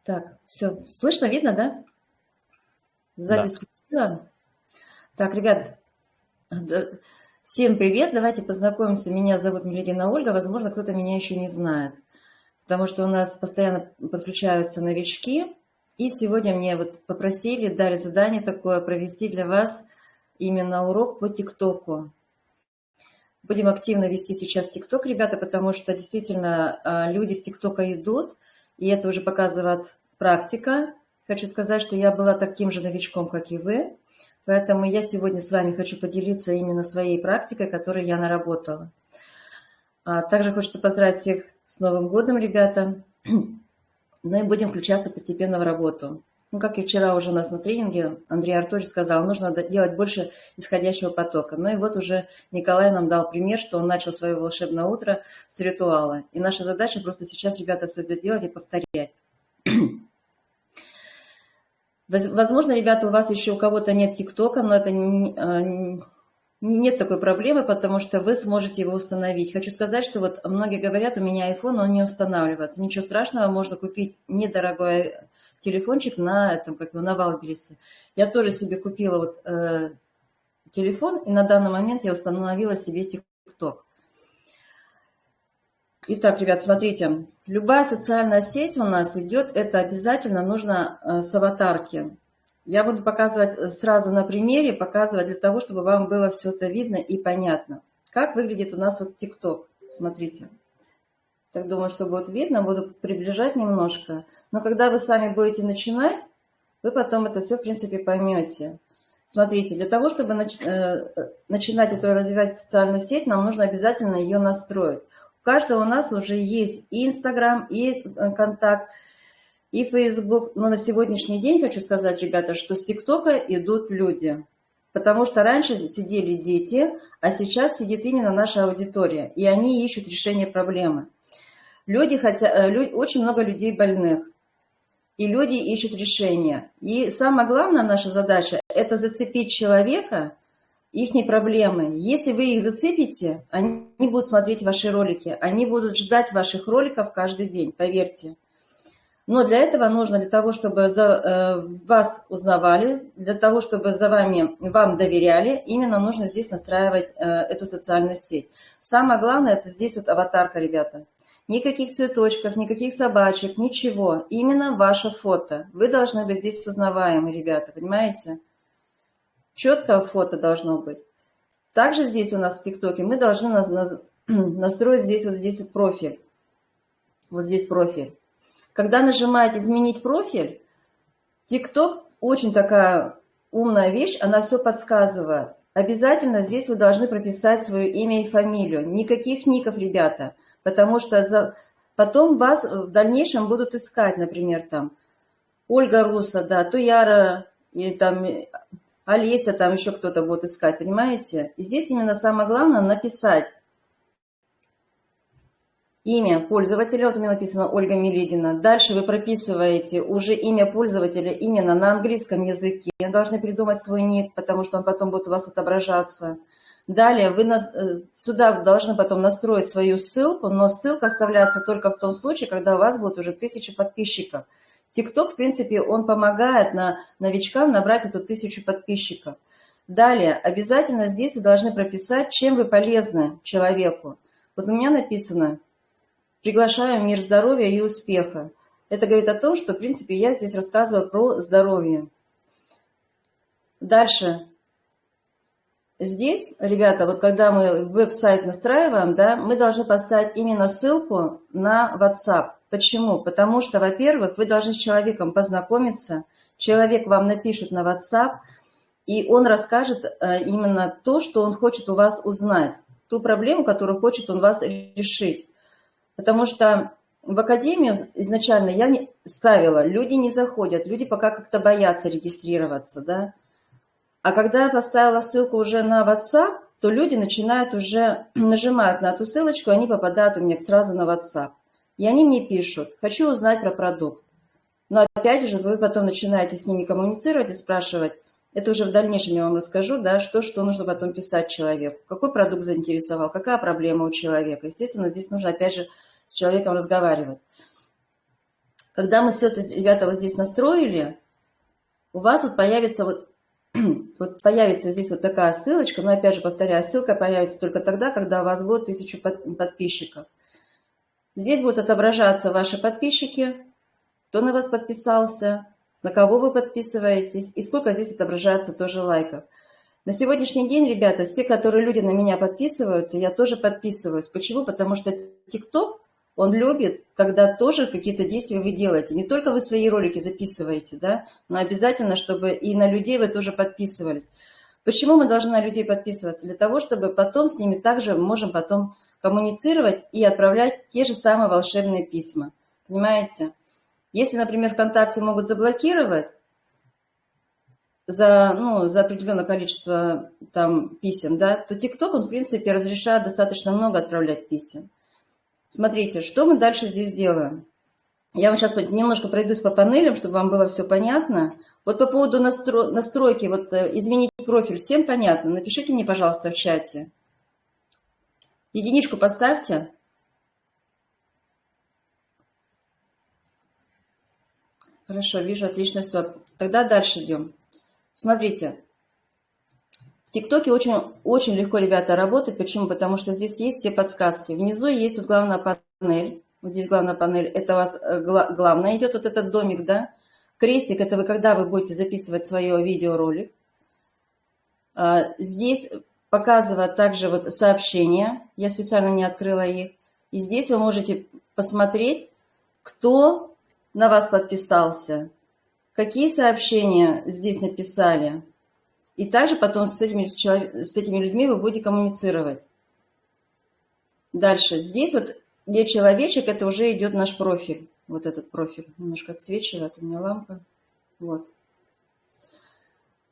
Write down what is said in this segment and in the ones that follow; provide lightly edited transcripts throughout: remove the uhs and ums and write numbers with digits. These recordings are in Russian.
Так, все, слышно, видно, да? Да. Запись включила. Так, ребят, да, всем привет, давайте познакомимся. Меня зовут Миледина Ольга, возможно, кто-то меня еще не знает, потому что у нас постоянно подключаются новички. И сегодня мне вот попросили, дали задание такое провести для вас именно урок по ТикТоку. Будем активно вести сейчас ТикТок, ребята, потому что действительно люди с ТикТока идут, и это уже показывает практика. Хочу сказать, что я была таким же новичком, как и вы, поэтому я сегодня с вами хочу поделиться именно своей практикой, которой я наработала. Также хочется поздравить всех с Новым годом, ребята. Ну и будем включаться постепенно в работу. Ну, как и вчера уже у нас на тренинге Андрей Артурович сказал, нужно делать больше исходящего потока. Ну и вот уже Николай нам дал пример, что он начал свое волшебное утро с ритуала. И наша задача просто сейчас, ребята, все это делать и повторять. Возможно, ребята, у вас еще у кого-то нет ТикТока, но это нет такой проблемы, потому что вы сможете его установить. Хочу сказать, что вот многие говорят, у меня iPhone, он не устанавливается. Ничего страшного, можно купить недорогой телефончик на этом, как его, на Валбересе. Я тоже себе купила вот телефон, и на данный момент я установила себе ТикТок. Итак, ребят, смотрите, любая социальная сеть у нас идет, это обязательно нужно с аватарки. Я буду показывать сразу на примере, показывать для того, чтобы вам было все это видно и понятно. Как выглядит у нас вот ТикТок, смотрите. Так думаю, что будет видно, буду приближать немножко. Но когда вы сами будете начинать, вы потом это все, в принципе, поймете. Смотрите, для того, чтобы начинать эту развивать социальную сеть, нам нужно обязательно ее настроить. У каждого у нас уже есть и Инстаграм, и Контакт, и Фейсбук. Но на сегодняшний день хочу сказать, ребята, что с ТикТока идут люди. Потому что раньше сидели дети, а сейчас сидит именно наша аудитория. И они ищут решение проблемы. Очень много людей больных. И люди ищут решения. И самая главная наша задача – это зацепить человека, их проблемы. Если вы их зацепите, они будут смотреть ваши ролики, они будут ждать ваших роликов каждый день, поверьте. Но для этого нужно, для того, чтобы вас узнавали, для того, чтобы вам доверяли, именно нужно здесь настраивать эту социальную сеть. Самое главное – это здесь вот аватарка, ребята. Никаких цветочков, никаких собачек, ничего. Именно ваше фото. Вы должны быть здесь узнаваемы, ребята, понимаете? Четкое фото должно быть. Также здесь у нас в ТикТоке мы должны настроить здесь вот профиль. Вот здесь профиль. Когда нажимаете «Изменить профиль», ТикТок очень такая умная вещь, она все подсказывает. Обязательно здесь вы должны прописать свое имя и фамилию. Никаких ников, ребята, потому что потом вас в дальнейшем будут искать, например, там Ольга Руса, да, Туяра, и там Олеся, там еще кто-то будет искать, понимаете? И здесь именно самое главное написать имя пользователя, вот у меня написано Ольга Миледина. Дальше вы прописываете уже имя пользователя именно на английском языке. Должны придумать свой ник, потому что он потом будет у вас отображаться. Далее вы сюда должны потом настроить свою ссылку, но ссылка оставляется только в том случае, когда у вас будет уже 1000 подписчиков. ТикТок, в принципе, он помогает новичкам набрать эту 1000 подписчиков. Далее, обязательно здесь вы должны прописать, чем вы полезны человеку. Вот у меня написано «Приглашаю в мир здоровья и успеха». Это говорит о том, что, в принципе, я здесь рассказываю про здоровье. Дальше. Здесь, ребята, вот когда мы веб-сайт настраиваем, да, мы должны поставить именно ссылку на WhatsApp. Почему? Потому что, во-первых, вы должны с человеком познакомиться, человек вам напишет на WhatsApp, и он расскажет именно то, что он хочет у вас узнать, ту проблему, которую хочет он вас решить. Потому что в академию изначально я не ставила, люди не заходят, люди пока как-то боятся регистрироваться, да. А когда я поставила ссылку уже на WhatsApp, то люди начинают уже, нажимают на эту ссылочку, они попадают у меня сразу на WhatsApp. И они мне пишут, хочу узнать про продукт. Но опять же, вы потом начинаете с ними коммуницировать и спрашивать, это уже в дальнейшем я вам расскажу, да, что нужно потом писать человеку, какой продукт заинтересовал, какая проблема у человека. Естественно, здесь нужно опять же с человеком разговаривать. Когда мы все это, ребята, вот здесь настроили, у вас вот появится вот появится здесь вот такая ссылочка, но опять же повторяю, ссылка появится только тогда, когда у вас будет 1000 подписчиков. Здесь будут отображаться ваши подписчики, кто на вас подписался, на кого вы подписываетесь и сколько здесь отображается тоже лайков. На сегодняшний день, ребята, все, которые люди на меня подписываются, я тоже подписываюсь. Почему? Потому что TikTok, он любит, когда тоже какие-то действия вы делаете. Не только вы свои ролики записываете, да, но обязательно, чтобы и на людей вы тоже подписывались. Почему мы должны на людей подписываться? Для того, чтобы потом с ними также можем потом коммуницировать и отправлять те же самые волшебные письма. Понимаете? Если, например, ВКонтакте могут заблокировать за определенное количество там писем, да, то ТикТок, он, в принципе, разрешает достаточно много отправлять писем. Смотрите, что мы дальше здесь делаем. Я вам сейчас немножко пройдусь по панелям, чтобы вам было все понятно. Вот по поводу настройки, вот изменить профиль, всем понятно? Напишите мне, пожалуйста, в чате. Единичку поставьте. Хорошо, вижу, отлично все. Тогда дальше идем. Смотрите, в ТикТоке очень легко, ребята, работать. Почему? Потому что здесь есть все подсказки. Внизу есть вот главная панель. Вот здесь главная панель. Это у вас главное идет вот этот домик, да? Крестик – это вы когда вы будете записывать свое видеоролик. Здесь показывает также вот сообщения. Я специально не открыла их. И здесь вы можете посмотреть, кто на вас подписался, какие сообщения здесь написали. И также потом с этими людьми вы будете коммуницировать. Дальше. Здесь вот где человечек, это уже идет наш профиль. Вот этот профиль. Немножко отсвечивает у меня лампа. Вот.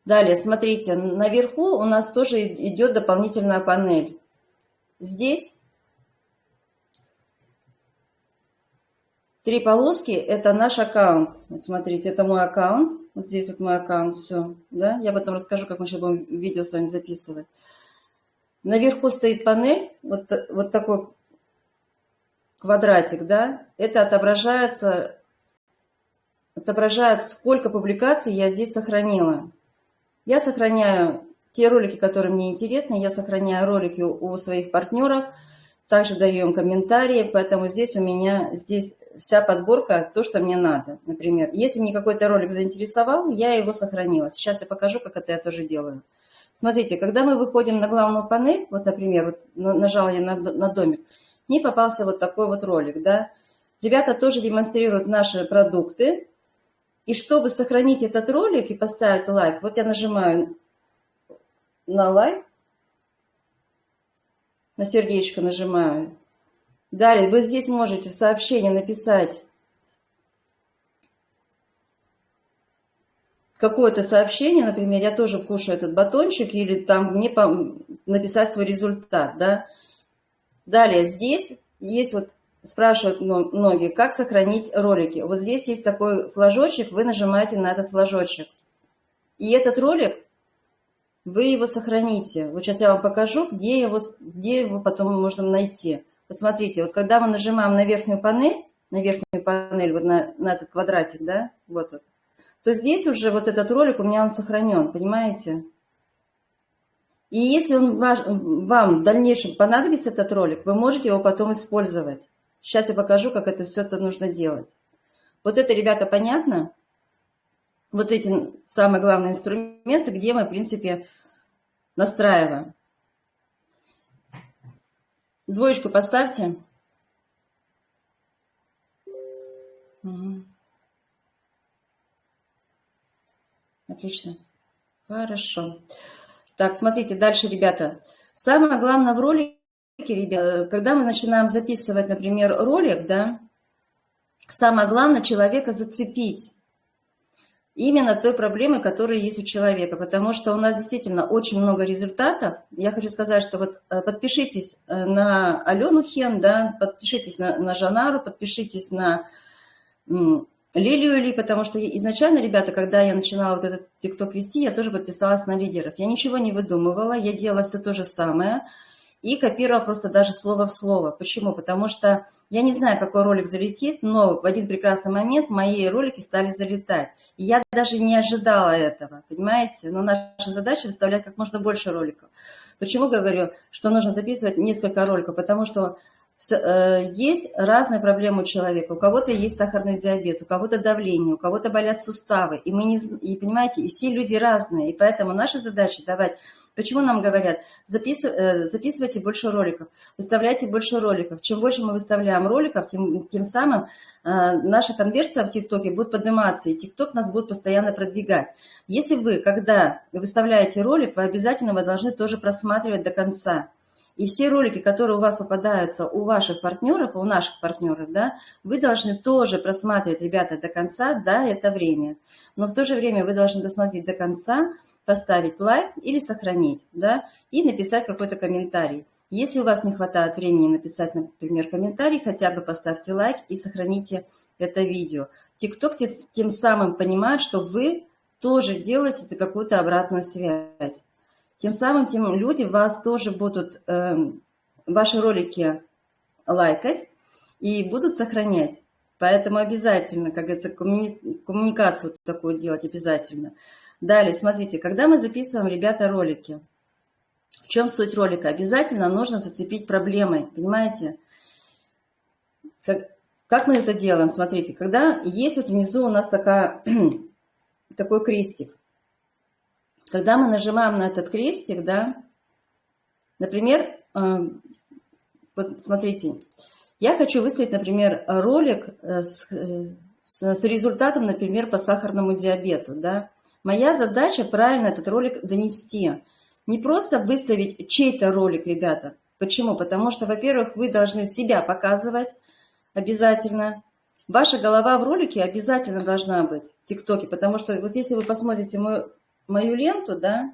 Далее, смотрите, наверху у нас тоже идет дополнительная панель. Здесь 3 полоски – это наш аккаунт. Вот смотрите, это мой аккаунт. Вот здесь вот мой аккаунт, все. Да? Я потом расскажу, как мы сейчас будем видео с вами записывать. Наверху стоит панель, вот такой квадратик, да? Это отображает, сколько публикаций я здесь сохранила. Я сохраняю те ролики, которые мне интересны, я сохраняю ролики у своих партнеров, также даю им комментарии, поэтому здесь у меня вся подборка, то, что мне надо. Например, если мне какой-то ролик заинтересовал, я его сохранила. Сейчас я покажу, как это я тоже делаю. Смотрите, когда мы выходим на главную панель, вот, например, вот нажала я на домик, мне попался вот такой вот ролик, да. Ребята тоже демонстрируют наши продукты. И чтобы сохранить этот ролик и поставить лайк, вот я нажимаю на лайк, на сердечко нажимаю. Далее вы здесь можете в сообщении написать какое-то сообщение, например, я тоже кушаю этот батончик, или там мне написать свой результат, да. Далее здесь есть вот, спрашивают многие, как сохранить ролики. Вот здесь есть такой флажочек, вы нажимаете на этот флажочек. И этот ролик, вы его сохраните. Вот сейчас я вам покажу, где его потом можно найти. Посмотрите, вот когда мы нажимаем на верхнюю панель, вот на этот квадратик, да, вот, то здесь уже вот этот ролик у меня он сохранен, понимаете? И если вам в дальнейшем понадобится этот ролик, вы можете его потом использовать. Сейчас я покажу, как все это нужно делать. Вот это, ребята, понятно? Вот эти самые главные инструменты, где мы, в принципе, настраиваем. Двоечку поставьте. Угу. Отлично. Хорошо. Так, смотрите, дальше, ребята. Самое главное в ролике, ребята, когда мы начинаем записывать, например, ролик, да, самое главное человека зацепить именно той проблемой, которая есть у человека, потому что у нас действительно очень много результатов. Я хочу сказать, что вот подпишитесь на Алену Хен, да, подпишитесь на Жанару, подпишитесь на Лилию Ли, потому что изначально, ребята, когда я начинала вот этот ТикТок вести, я тоже подписалась на лидеров. Я ничего не выдумывала, я делала все то же самое. и копировал просто даже слово в слово. Почему? Потому что я не знаю, какой ролик залетит, но в один прекрасный момент мои ролики стали залетать. И я даже не ожидала этого, понимаете? Но наша задача выставлять как можно больше роликов. Почему говорю, что нужно записывать несколько роликов? Потому что есть разные проблемы у человека. У кого-то есть сахарный диабет, у кого-то давление, у кого-то болят суставы. И мы не, и понимаете, и все люди разные. И поэтому наша задача давать. Почему нам говорят, записывайте больше роликов, выставляйте больше роликов. Чем больше мы выставляем роликов, тем самым наша конверсия в ТикТоке будет подниматься, и ТикТок нас будет постоянно продвигать. Если вы, когда выставляете ролик, вы обязательно должны тоже просматривать до конца. И все ролики, которые у вас попадаются у ваших партнеров, у наших партнеров, да, вы должны тоже просматривать, ребята, до конца, да, это время. Но в то же время вы должны досмотреть до конца, поставить лайк или сохранить, да, и написать какой-то комментарий. Если у вас не хватает времени написать, например, комментарий, хотя бы поставьте лайк и сохраните это видео. TikTok тем самым понимает, что вы тоже делаете какую-то обратную связь. Тем самым люди вас тоже будут ваши ролики лайкать и будут сохранять. Поэтому обязательно, как говорится, коммуникацию такую делать обязательно. Далее, смотрите, когда мы записываем, ребята, ролики, в чем суть ролика? Обязательно нужно зацепить проблемой, понимаете? Как мы это делаем? Смотрите, когда есть вот внизу у нас такой крестик. Когда мы нажимаем на этот крестик, да, например, вот смотрите, я хочу выставить, например, ролик с результатом, например, по сахарному диабету, да. Моя задача правильно этот ролик донести. Не просто выставить чей-то ролик, ребята. Почему? Потому что, во-первых, вы должны себя показывать обязательно. Ваша голова в ролике обязательно должна быть в ТикТоке, потому что вот если вы посмотрите мою ленту, да,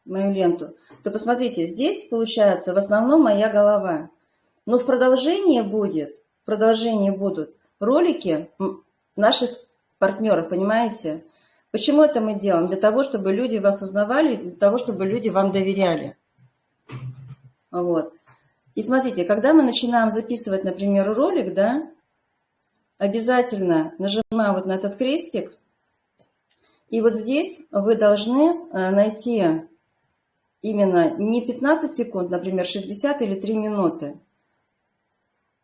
то посмотрите, здесь получается в основном моя голова. Но в продолжении будут ролики наших партнеров, понимаете? Почему это мы делаем? Для того, чтобы люди вас узнавали, для того, чтобы люди вам доверяли. Вот. И смотрите, когда мы начинаем записывать, например, ролик, да, обязательно нажимаем вот на этот крестик, и вот здесь вы должны найти именно не 15 секунд, например, 60 или 3 минуты.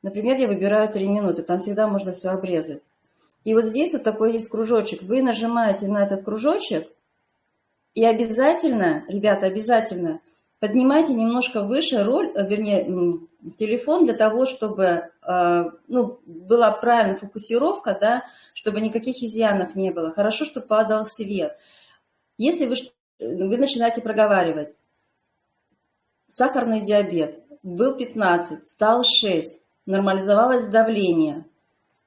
Например, я выбираю 3 минуты, там всегда можно все обрезать. И вот здесь вот такой есть кружочек. Вы нажимаете на этот кружочек и обязательно, ребята, обязательно поднимайте немножко выше телефон для того, чтобы была правильная фокусировка, да, чтобы никаких изъянов не было. Хорошо, чтобы падал свет. Если вы начинаете проговаривать, сахарный диабет, был 15, стал 6, нормализовалось давление,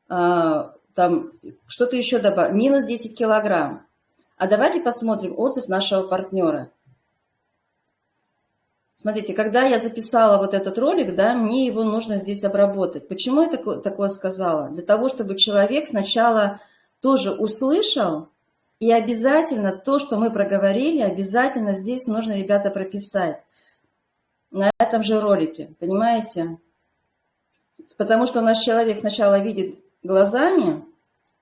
там что-то еще добавить, минус 10 килограмм. А давайте посмотрим отзыв нашего партнера. Смотрите, когда я записала вот этот ролик, да, мне его нужно здесь обработать. Почему я такое сказала? Для того, чтобы человек сначала тоже услышал, и обязательно то, что мы проговорили, обязательно здесь нужно, ребята, прописать на этом же ролике, понимаете? Потому что у нас человек сначала видит глазами,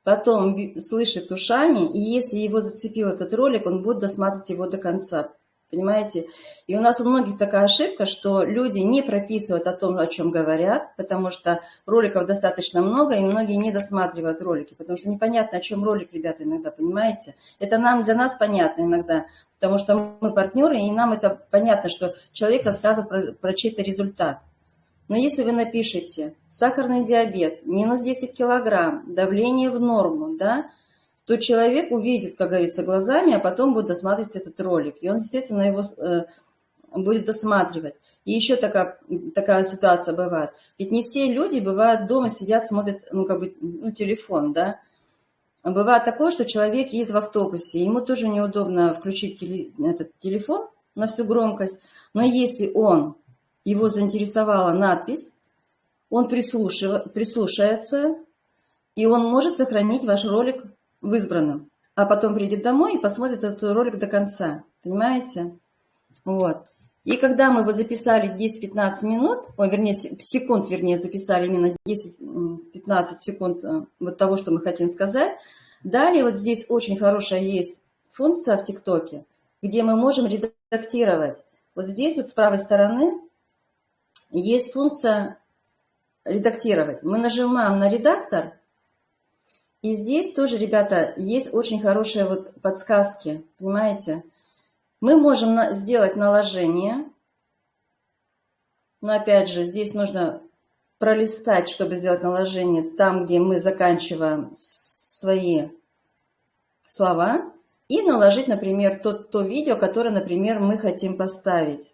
потом слышит ушами, и если его зацепил этот ролик, он будет досматривать его до конца. Понимаете? И у нас у многих такая ошибка, что люди не прописывают о том, о чем говорят, потому что роликов достаточно много, и многие не досматривают ролики, потому что непонятно, о чем ролик, ребята, иногда, понимаете? Это для нас понятно иногда, потому что мы партнеры, и нам это понятно, что человек рассказывает про чей-то результат. Но если вы напишете сахарный диабет, минус 10 килограмм, давление в норму, да, то человек увидит, как говорится, глазами, а потом будет досматривать этот ролик. И он, естественно, его будет досматривать. И еще такая ситуация бывает. Ведь не все люди, бывают, дома сидят, смотрят, телефон, да. Бывает такое, что человек едет в автобусе, ему тоже неудобно включить этот телефон на всю громкость, но если его заинтересовала надпись, он прислушается, и он может сохранить ваш ролик в избранном, а потом придет домой и посмотрит этот ролик до конца, понимаете? Вот. И когда мы его записали 10-15 минут, вернее, секунд, вернее, записали именно 10-15 секунд вот того, что мы хотим сказать, далее вот здесь очень хорошая есть функция в ТикТоке, где мы можем редактировать. Вот здесь вот с правой стороны есть функция редактировать. Мы нажимаем на редактор, и здесь тоже, ребята, есть очень хорошие вот подсказки, понимаете? Мы можем сделать наложение, но опять же, здесь нужно пролистать, чтобы сделать наложение там, где мы заканчиваем свои слова, и наложить, например, то видео, которое, например, мы хотим поставить.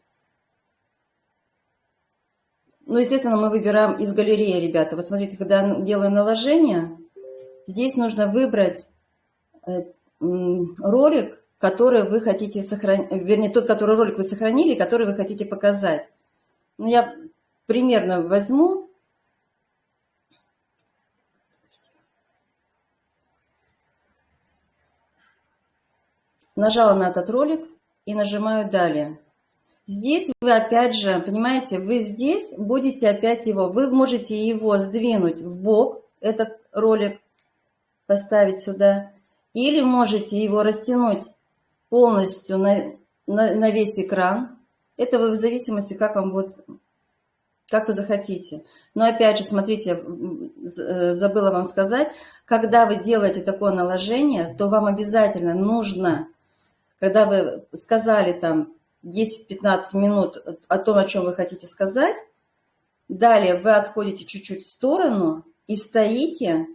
Ну, естественно, мы выбираем из галереи, ребята. Вот смотрите, когда я делаю наложение, здесь нужно выбрать ролик, который вы хотите сохранить, вернее, тот, который ролик вы сохранили, который вы хотите показать. Ну, я примерно возьму. Нажала на этот ролик и нажимаю «Далее». Здесь вы опять же, понимаете, вы здесь будете опять вы можете его сдвинуть в бок, этот ролик, поставить сюда, или можете его растянуть полностью на весь экран. Это вы в зависимости, как вам вот, как вы захотите. Но опять же, смотрите, забыла вам сказать, когда вы делаете такое наложение, то вам обязательно нужно, когда вы сказали там 10-15 минут о том, о чем вы хотите сказать, далее вы отходите чуть-чуть в сторону и стоите,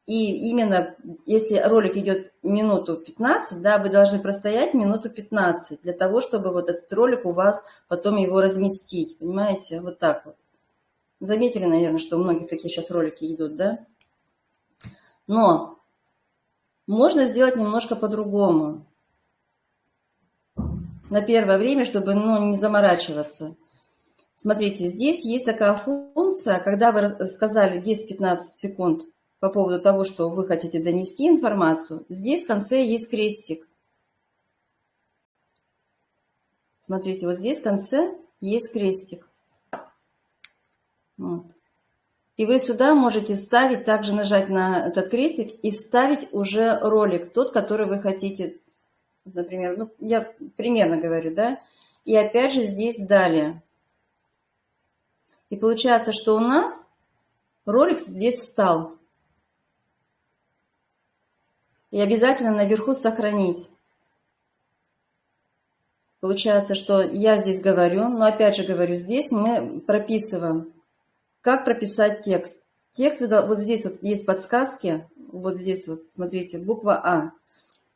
и именно если ролик идет минуту 15, да, вы должны простоять минуту 15 для того, чтобы вот этот ролик у вас потом его разместить, понимаете, вот так вот. Заметили, наверное, что у многих такие сейчас ролики идут, да? Но можно сделать немножко по-другому. На первое время, чтобы не заморачиваться. Смотрите, здесь есть такая функция, когда вы сказали 10-15 секунд по поводу того, что вы хотите донести информацию, здесь в конце есть крестик. Смотрите, вот здесь в конце есть крестик. Вот. И вы сюда можете вставить, также нажать на этот крестик и вставить уже ролик, тот, который вы хотите. Например, ну, я примерно говорю, да, и опять же здесь далее. И получается, что у нас ролик здесь встал. И обязательно наверху сохранить. Получается, что я здесь говорю, но опять же говорю, здесь мы прописываем, как прописать текст. Текст, вот здесь вот есть подсказки, вот здесь вот, смотрите, буква А.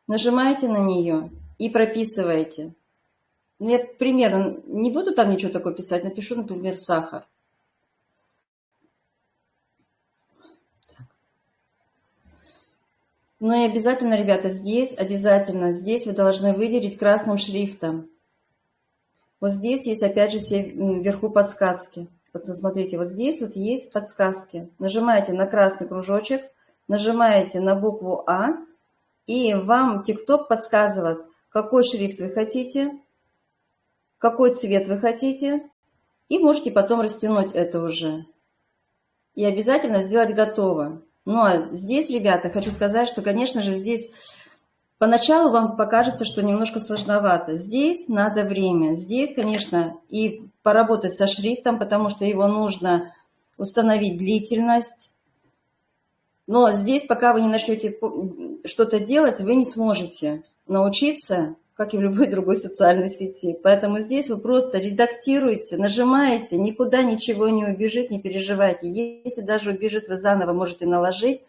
Нажимаете на нее и прописываете. Я примерно не буду там ничего такое писать, напишу, например, сахар. Но и обязательно, ребята, здесь вы должны выделить красным шрифтом. Вот здесь есть, опять же, все вверху подсказки. Вот смотрите, вот здесь вот есть подсказки. Нажимаете на красный кружочек, нажимаете на букву А, и вам TikTok подсказывает, какой шрифт вы хотите, какой цвет вы хотите, и можете потом растянуть это уже. И обязательно сделать готово. Но здесь, ребята, хочу сказать, что, конечно же, здесь поначалу вам покажется, что немножко сложновато. Здесь надо время. Здесь, конечно, и поработать со шрифтом, потому что его нужно установить длительность. Но здесь, пока вы не начнете что-то делать, вы не сможете научиться, как и в любой другой социальной сети. Поэтому здесь вы просто редактируете, нажимаете, никуда ничего не убежит, не переживайте. Если даже убежит, вы заново можете наложить.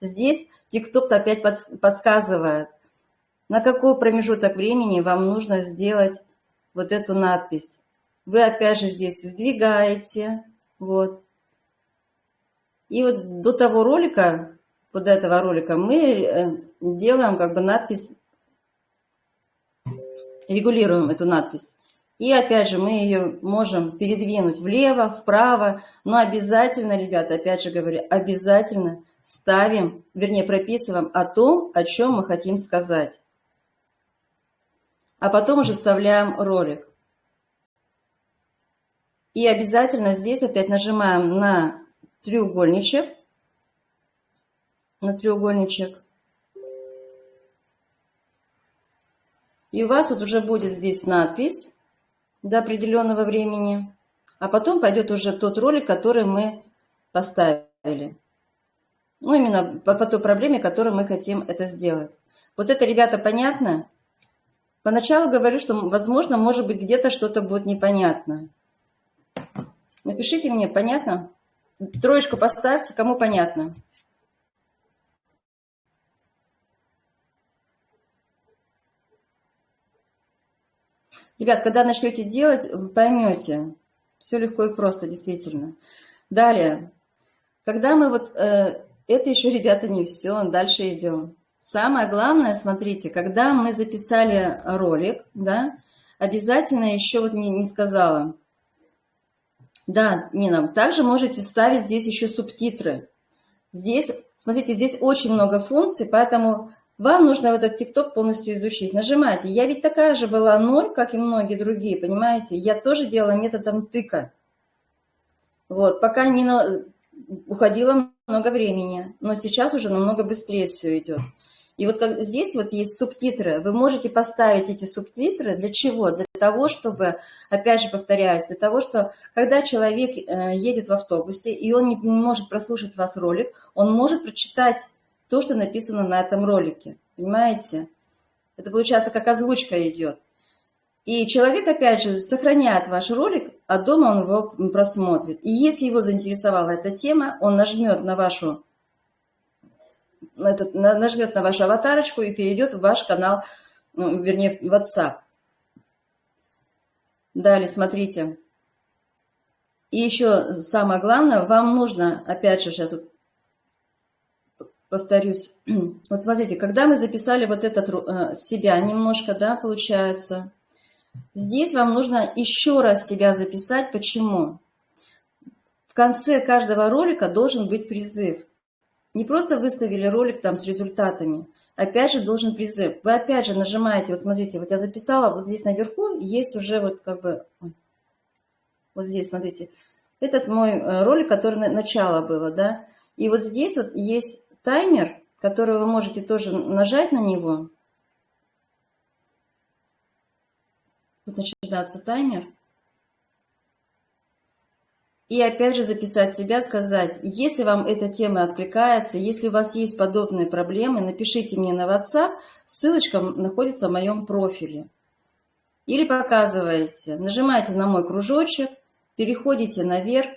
Здесь TikTok опять подсказывает, на какой промежуток времени вам нужно сделать вот эту надпись. Вы опять же здесь сдвигаете, вот. И вот до того ролика, вот этого ролика, мы делаем как бы надпись, регулируем эту надпись. И опять же мы ее можем передвинуть влево, вправо, но обязательно, ребята, опять же говорю, обязательно ставим, вернее прописываем о том, о чем мы хотим сказать. А потом уже вставляем ролик. И обязательно здесь опять нажимаем на треугольничек. И у вас вот уже будет здесь надпись до определенного времени. А потом пойдет уже тот ролик, который мы поставили. Ну, именно по той проблеме, которую мы хотим это сделать. Вот это, ребята, понятно? Поначалу говорю, что, возможно, может быть, где-то что-то будет непонятно. Напишите мне, понятно? Троечку поставьте, кому понятно. Ребят, когда начнете делать, поймете. Все легко и просто, действительно. Далее. Когда мы вот... это еще, ребята, не все. Дальше идем. Самое главное, смотрите, когда мы записали ролик, да, обязательно еще вот не сказала. Да, Нина, также можете ставить здесь еще субтитры. Здесь, смотрите, здесь очень много функций, поэтому вам нужно вот этот ТикТок полностью изучить. Нажимайте. Я ведь такая же была 0, как и многие другие, понимаете? Я тоже делала методом тыка. Вот, пока не уходило много времени, но сейчас уже намного быстрее все идет. И вот как здесь вот есть субтитры, вы можете поставить эти субтитры для чего? Для того, чтобы, опять же повторяюсь, для того, что когда человек едет в автобусе, и он не может прослушать вас ролик, он может прочитать то, что написано на этом ролике. Понимаете? Это получается как озвучка идет. И человек, опять же, сохраняет ваш ролик, а дома он его просмотрит. И если его заинтересовала эта тема, он нажмет на вашу аватарочку и перейдет в ваш канал, ну, вернее, в WhatsApp. Далее, смотрите. И еще самое главное, вам нужно, опять же, сейчас вот повторюсь, вот смотрите, когда мы записали вот этот себя немножко, да, получается, здесь вам нужно еще раз себя записать. Почему? В конце каждого ролика должен быть призыв. Не просто выставили ролик там с результатами, опять же должен призыв. Вы опять же нажимаете, вот смотрите, вот я записала, вот здесь наверху есть уже вот как бы, вот здесь, смотрите, этот мой ролик, который начало было, да, и вот здесь вот есть таймер, который вы можете тоже нажать на него. Вот начинается таймер. И опять же записать себя, сказать, если вам эта тема откликается, если у вас есть подобные проблемы, напишите мне на WhatsApp, ссылочка находится в моем профиле. Или показываете, нажимаете на мой кружочек, переходите наверх,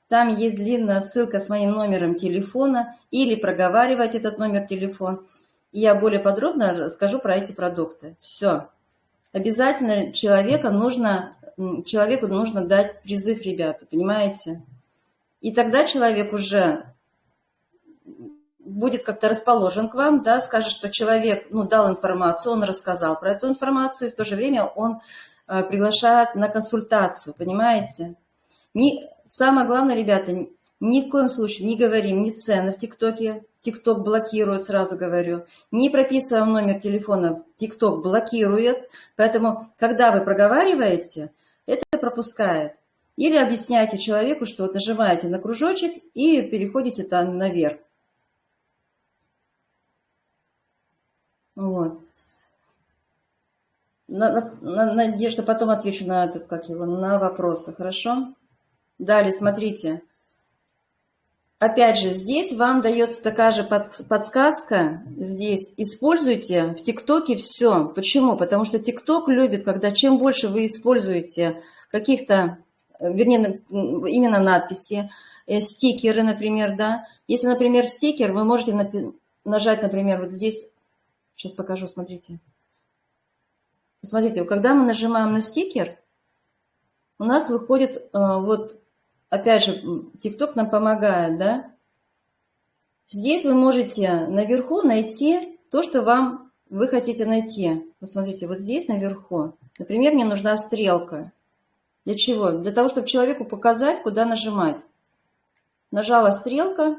там есть длинная ссылка с моим номером телефона, или проговаривать этот номер телефона, и я более подробно расскажу про эти продукты. Все. Обязательно человеку нужно дать призыв, ребята, понимаете? И тогда человек уже будет как-то расположен к вам, да, скажет, что человек, ну, дал информацию, он рассказал про эту информацию, и в то же время он приглашает на консультацию, понимаете? Самое главное, ребята, ни в коем случае не говорим ни цены в ТикТоке, ТикТок блокирует, сразу говорю. Не прописываем номер телефона, ТикТок блокирует. Поэтому, когда вы проговариваете, это пропускает. Или объясняйте человеку, что вот нажимаете на кружочек и переходите там наверх. Вот. Надежда, потом отвечу на этот, на вопросы, хорошо? Далее, смотрите. Опять же, здесь вам дается такая же подсказка. Здесь используйте в ТикТоке все. Почему? Потому что ТикТок любит, когда чем больше вы используете каких-то, вернее, именно надписи, стикеры, например, да. Если, например, стикер, вы можете нажать, например, вот здесь. Сейчас покажу, смотрите. Смотрите, когда мы нажимаем на стикер, у нас выходит вот... Опять же, ТикТок нам помогает, да? Здесь вы можете наверху найти то, что вы хотите найти. Вот смотрите, вот здесь наверху, например, мне нужна стрелка. Для чего? Для того, чтобы человеку показать, куда нажимать. Нажала стрелка,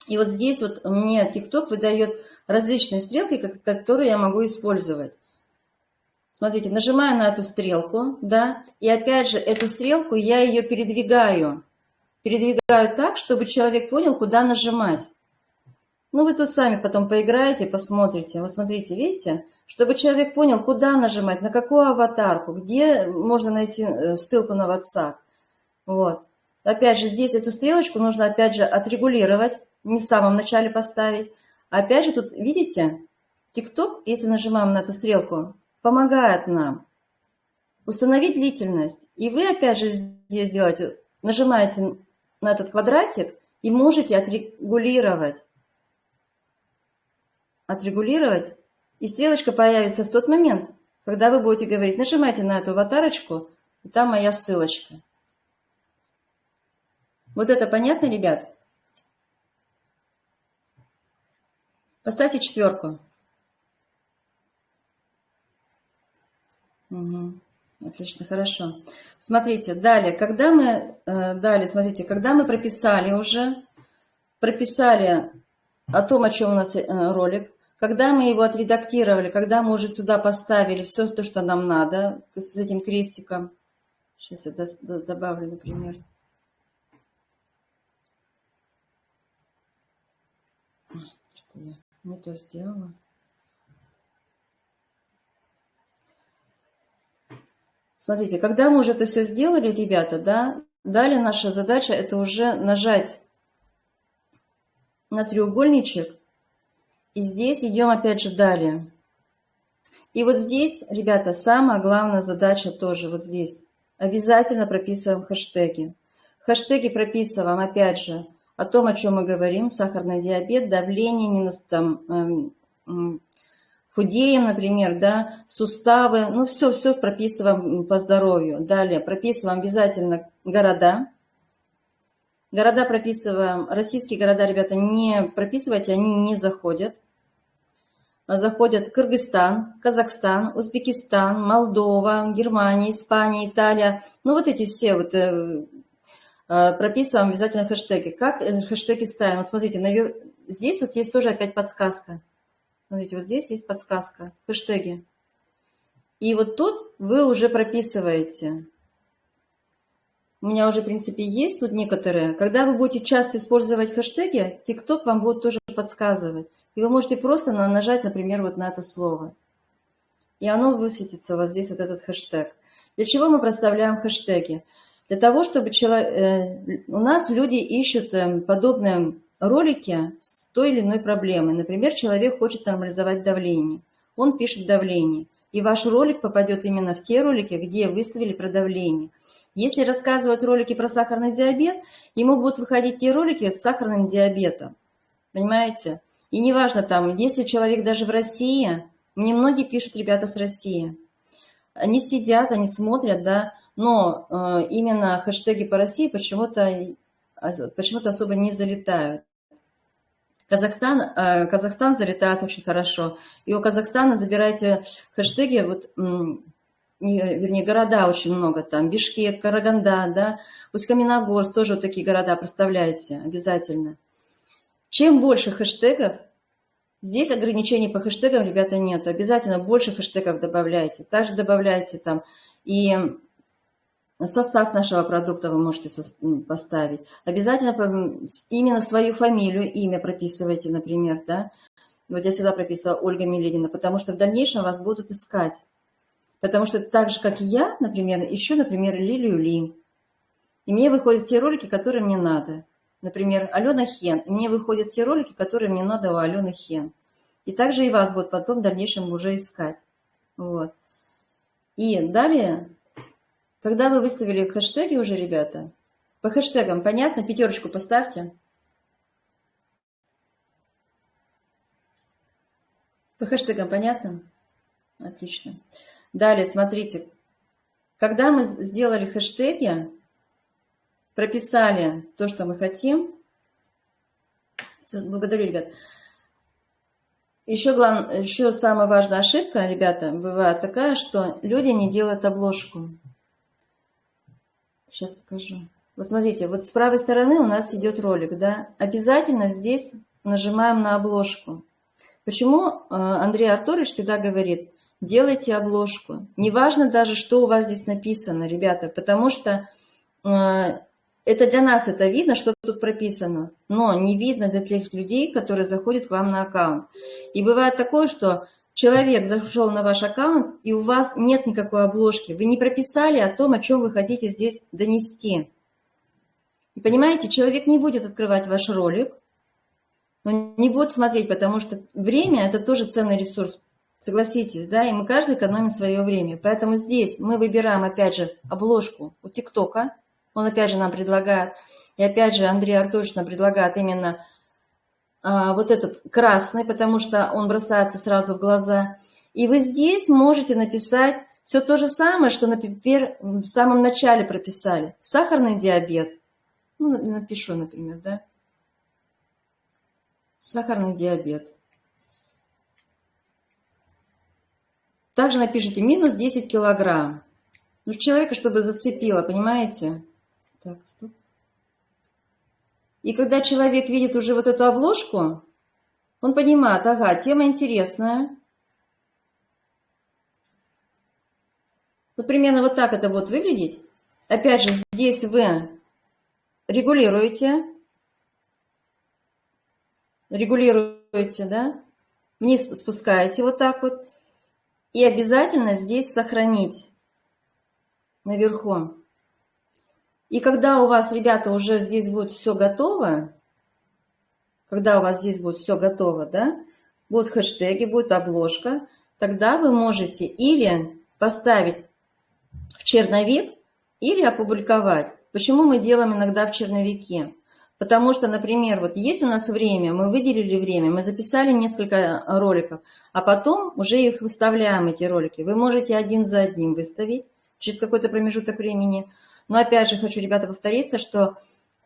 и вот здесь вот мне ТикТок выдает различные стрелки, которые я могу использовать. Смотрите, нажимаю на эту стрелку, да, и опять же эту стрелку я ее передвигаю. Передвигаю так, чтобы человек понял, куда нажимать. Ну, вы тут сами потом поиграете, посмотрите. Вот смотрите, видите? Чтобы человек понял, куда нажимать, на какую аватарку, где можно найти ссылку на WhatsApp. Вот. Опять же, здесь эту стрелочку нужно, опять же, отрегулировать, не в самом начале поставить. Опять же, тут, видите, TikTok, если нажимаем на эту стрелку, помогает нам установить длительность. И вы, опять же, здесь делаете, нажимаете на этот квадратик и можете отрегулировать. Отрегулировать, и стрелочка появится в тот момент, когда вы будете говорить, нажимайте на эту аватарочку, и там моя ссылочка. Вот это понятно, ребят? Поставьте 4. Угу. Отлично, хорошо. Смотрите, далее, когда мы прописали о том, о чем у нас ролик, когда мы его отредактировали, когда мы уже сюда поставили все то, что нам надо, с этим крестиком. Сейчас я добавлю, например. Что я не то сделала. Смотрите, когда мы уже это все сделали, ребята, да, далее наша задача это уже нажать на треугольничек. И здесь идем опять же далее. И вот здесь, ребята, самая главная задача тоже вот здесь. Обязательно прописываем хэштеги. Хэштеги прописываем опять же о том, о чем мы говорим. Сахарный диабет, давление, минус там худеем, например, да, суставы. Ну все прописываем по здоровью. Далее прописываем обязательно города. Города прописываем. Российские города, ребята, не прописывайте, они не заходят. Заходят Кыргызстан, Казахстан, Узбекистан, Молдова, Германия, Испания, Италия. Ну вот эти все вот прописываем обязательно хэштеги. Как хэштеги ставим? Вот смотрите, здесь вот есть тоже опять подсказка. Смотрите, вот здесь есть подсказка, хэштеги. И вот тут вы уже прописываете. У меня уже, в принципе, есть тут некоторые. Когда вы будете часто использовать хэштеги, TikTok вам будет тоже подсказывать. И вы можете просто нажать, например, вот на это слово. И оно высветится у вас здесь, вот этот хэштег. Для чего мы проставляем хэштеги? Для того, чтобы у нас люди ищут подобные ролики с той или иной проблемой. Например, человек хочет нормализовать давление. Он пишет давление. И ваш ролик попадет именно в те ролики, где выставили про давление. Если рассказывать ролики про сахарный диабет, ему будут выходить те ролики с сахарным диабетом. Понимаете? И неважно там, если человек даже в России, мне многие пишут ребята с России. Они сидят, они смотрят, да, но именно хэштеги по России почему-то особо не залетают. Казахстан залетает очень хорошо. И у Казахстана забирайте хэштеги, вот, вернее, города очень много там, Бишкек, Караганда, да, Усть-Каменогорск, тоже вот такие города проставляйте обязательно. Чем больше хэштегов, здесь ограничений по хэштегам, ребята, нет, обязательно больше хэштегов добавляйте. Также добавляйте там и состав нашего продукта вы можете поставить. Обязательно именно свою фамилию, имя прописывайте, например, да. Вот я всегда прописывала Ольга Миледина, потому что в дальнейшем вас будут искать. Потому что так же, как и я, например, ищу, например, Лилию Ли. И мне выходят все ролики, которые мне надо. Например, Алена Хен. И мне выходят все ролики, которые мне надо у Алены Хен. И также и вас будут потом в дальнейшем уже искать. Вот. И далее, когда вы выставили хэштеги уже, ребята, по хэштегам понятно? 5 поставьте. По хэштегам понятно? Отлично. Далее, смотрите, когда мы сделали хэштеги, прописали то, что мы хотим. Все, благодарю, ребят. Еще самая важная ошибка, ребята, бывает такая, что люди не делают обложку. Сейчас покажу. Вот смотрите, вот с правой стороны у нас идет ролик, да? Обязательно здесь нажимаем на обложку. Почему Андрей Артурович всегда говорит, делайте обложку. Неважно даже, что у вас здесь написано, ребята, потому что это для нас это видно, что тут прописано, но не видно для тех людей, которые заходят к вам на аккаунт. И бывает такое, что человек зашел на ваш аккаунт, и у вас нет никакой обложки. Вы не прописали о том, о чем вы хотите здесь донести. И понимаете, человек не будет открывать ваш ролик, но не будет смотреть, потому что время – это тоже ценный ресурс. Согласитесь, да, и мы каждый экономим свое время. Поэтому здесь мы выбираем, опять же, обложку у ТикТока. Он, опять же, нам предлагает, и опять же, Андрей Артурович нам предлагает именно вот этот красный, потому что он бросается сразу в глаза. И вы здесь можете написать все то же самое, что, например, в самом начале прописали. Сахарный диабет. Ну, напишу, например, да. Сахарный диабет. Также напишите минус 10 килограмм. Ну, человека, чтобы зацепило, понимаете? Так, стоп. И когда человек видит уже вот эту обложку, он понимает, ага, тема интересная. Вот примерно вот так это будет выглядеть. Опять же, здесь вы регулируете, да, вниз спускаете вот так вот. И обязательно здесь сохранить наверху. И когда у вас, ребята, уже здесь будет все готово, да, будут хэштеги, будет обложка, тогда вы можете или поставить в черновик, или опубликовать. Почему мы делаем иногда в черновике? Потому что, например, вот есть у нас время, мы выделили время, мы записали несколько роликов, а потом уже их выставляем, эти ролики. Вы можете один за одним выставить через какой-то промежуток времени. Но опять же хочу, ребята, повториться, что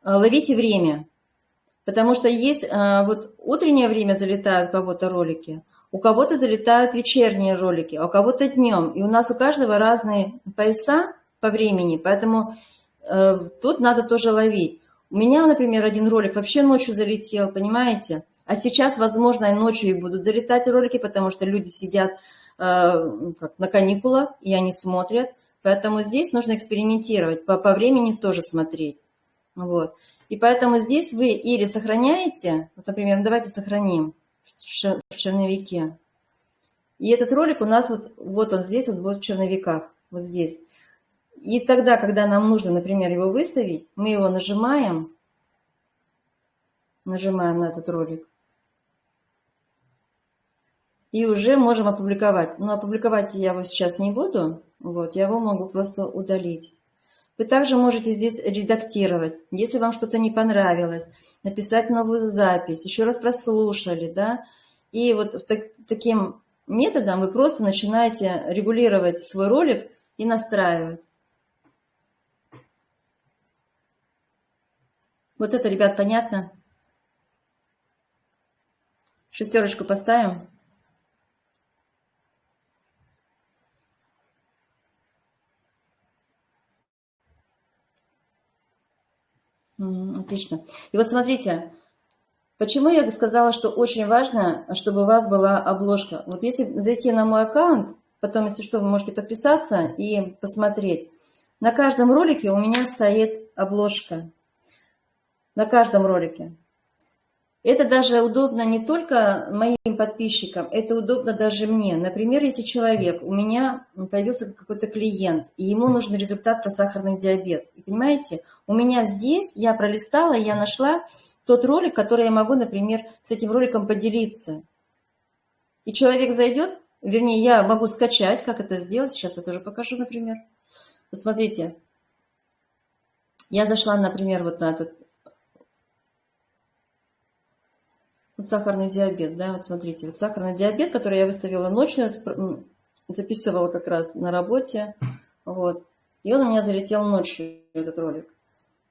ловите время, потому что есть вот утреннее время залетают у кого-то ролики, у кого-то залетают вечерние ролики, а у кого-то днем. И у нас у каждого разные пояса по времени, поэтому тут надо тоже ловить. У меня, например, один ролик вообще ночью залетел, понимаете? А сейчас, возможно, и ночью и будут залетать ролики, потому что люди сидят как на каникулах, и они смотрят. Поэтому здесь нужно экспериментировать, по времени тоже смотреть. Вот. И поэтому здесь вы или сохраняете, вот, например, давайте сохраним в черновике. И этот ролик у нас вот он здесь вот будет в черновиках, вот здесь. И тогда, когда нам нужно, например, его выставить, мы его нажимаем на этот ролик. И уже можем опубликовать. Но опубликовать я его сейчас не буду. Вот, я его могу просто удалить. Вы также можете здесь редактировать. Если вам что-то не понравилось, написать новую запись, еще раз прослушали, да. И вот таким методом вы просто начинаете регулировать свой ролик и настраивать. Вот это, ребят, понятно? Шестерочку поставим. Отлично. И вот смотрите, почему я сказала, что очень важно, чтобы у вас была обложка. Вот если зайти на мой аккаунт, потом, если что, вы можете подписаться и посмотреть. На каждом ролике у меня стоит обложка. На каждом ролике. Это даже удобно не только моим подписчикам, это удобно даже мне. Например, если человек, у меня появился какой-то клиент, и ему нужен результат про сахарный диабет. И понимаете, у меня здесь, я пролистала, я нашла тот ролик, который я могу, например, с этим роликом поделиться. И человек зайдет, вернее, я могу скачать, как это сделать, сейчас я тоже покажу, например. Вот смотрите, я зашла, например, вот на этот... Вот сахарный диабет, да, вот смотрите, вот сахарный диабет, который я выставила ночью, записывала как раз на работе, вот, и он у меня залетел ночью, этот ролик.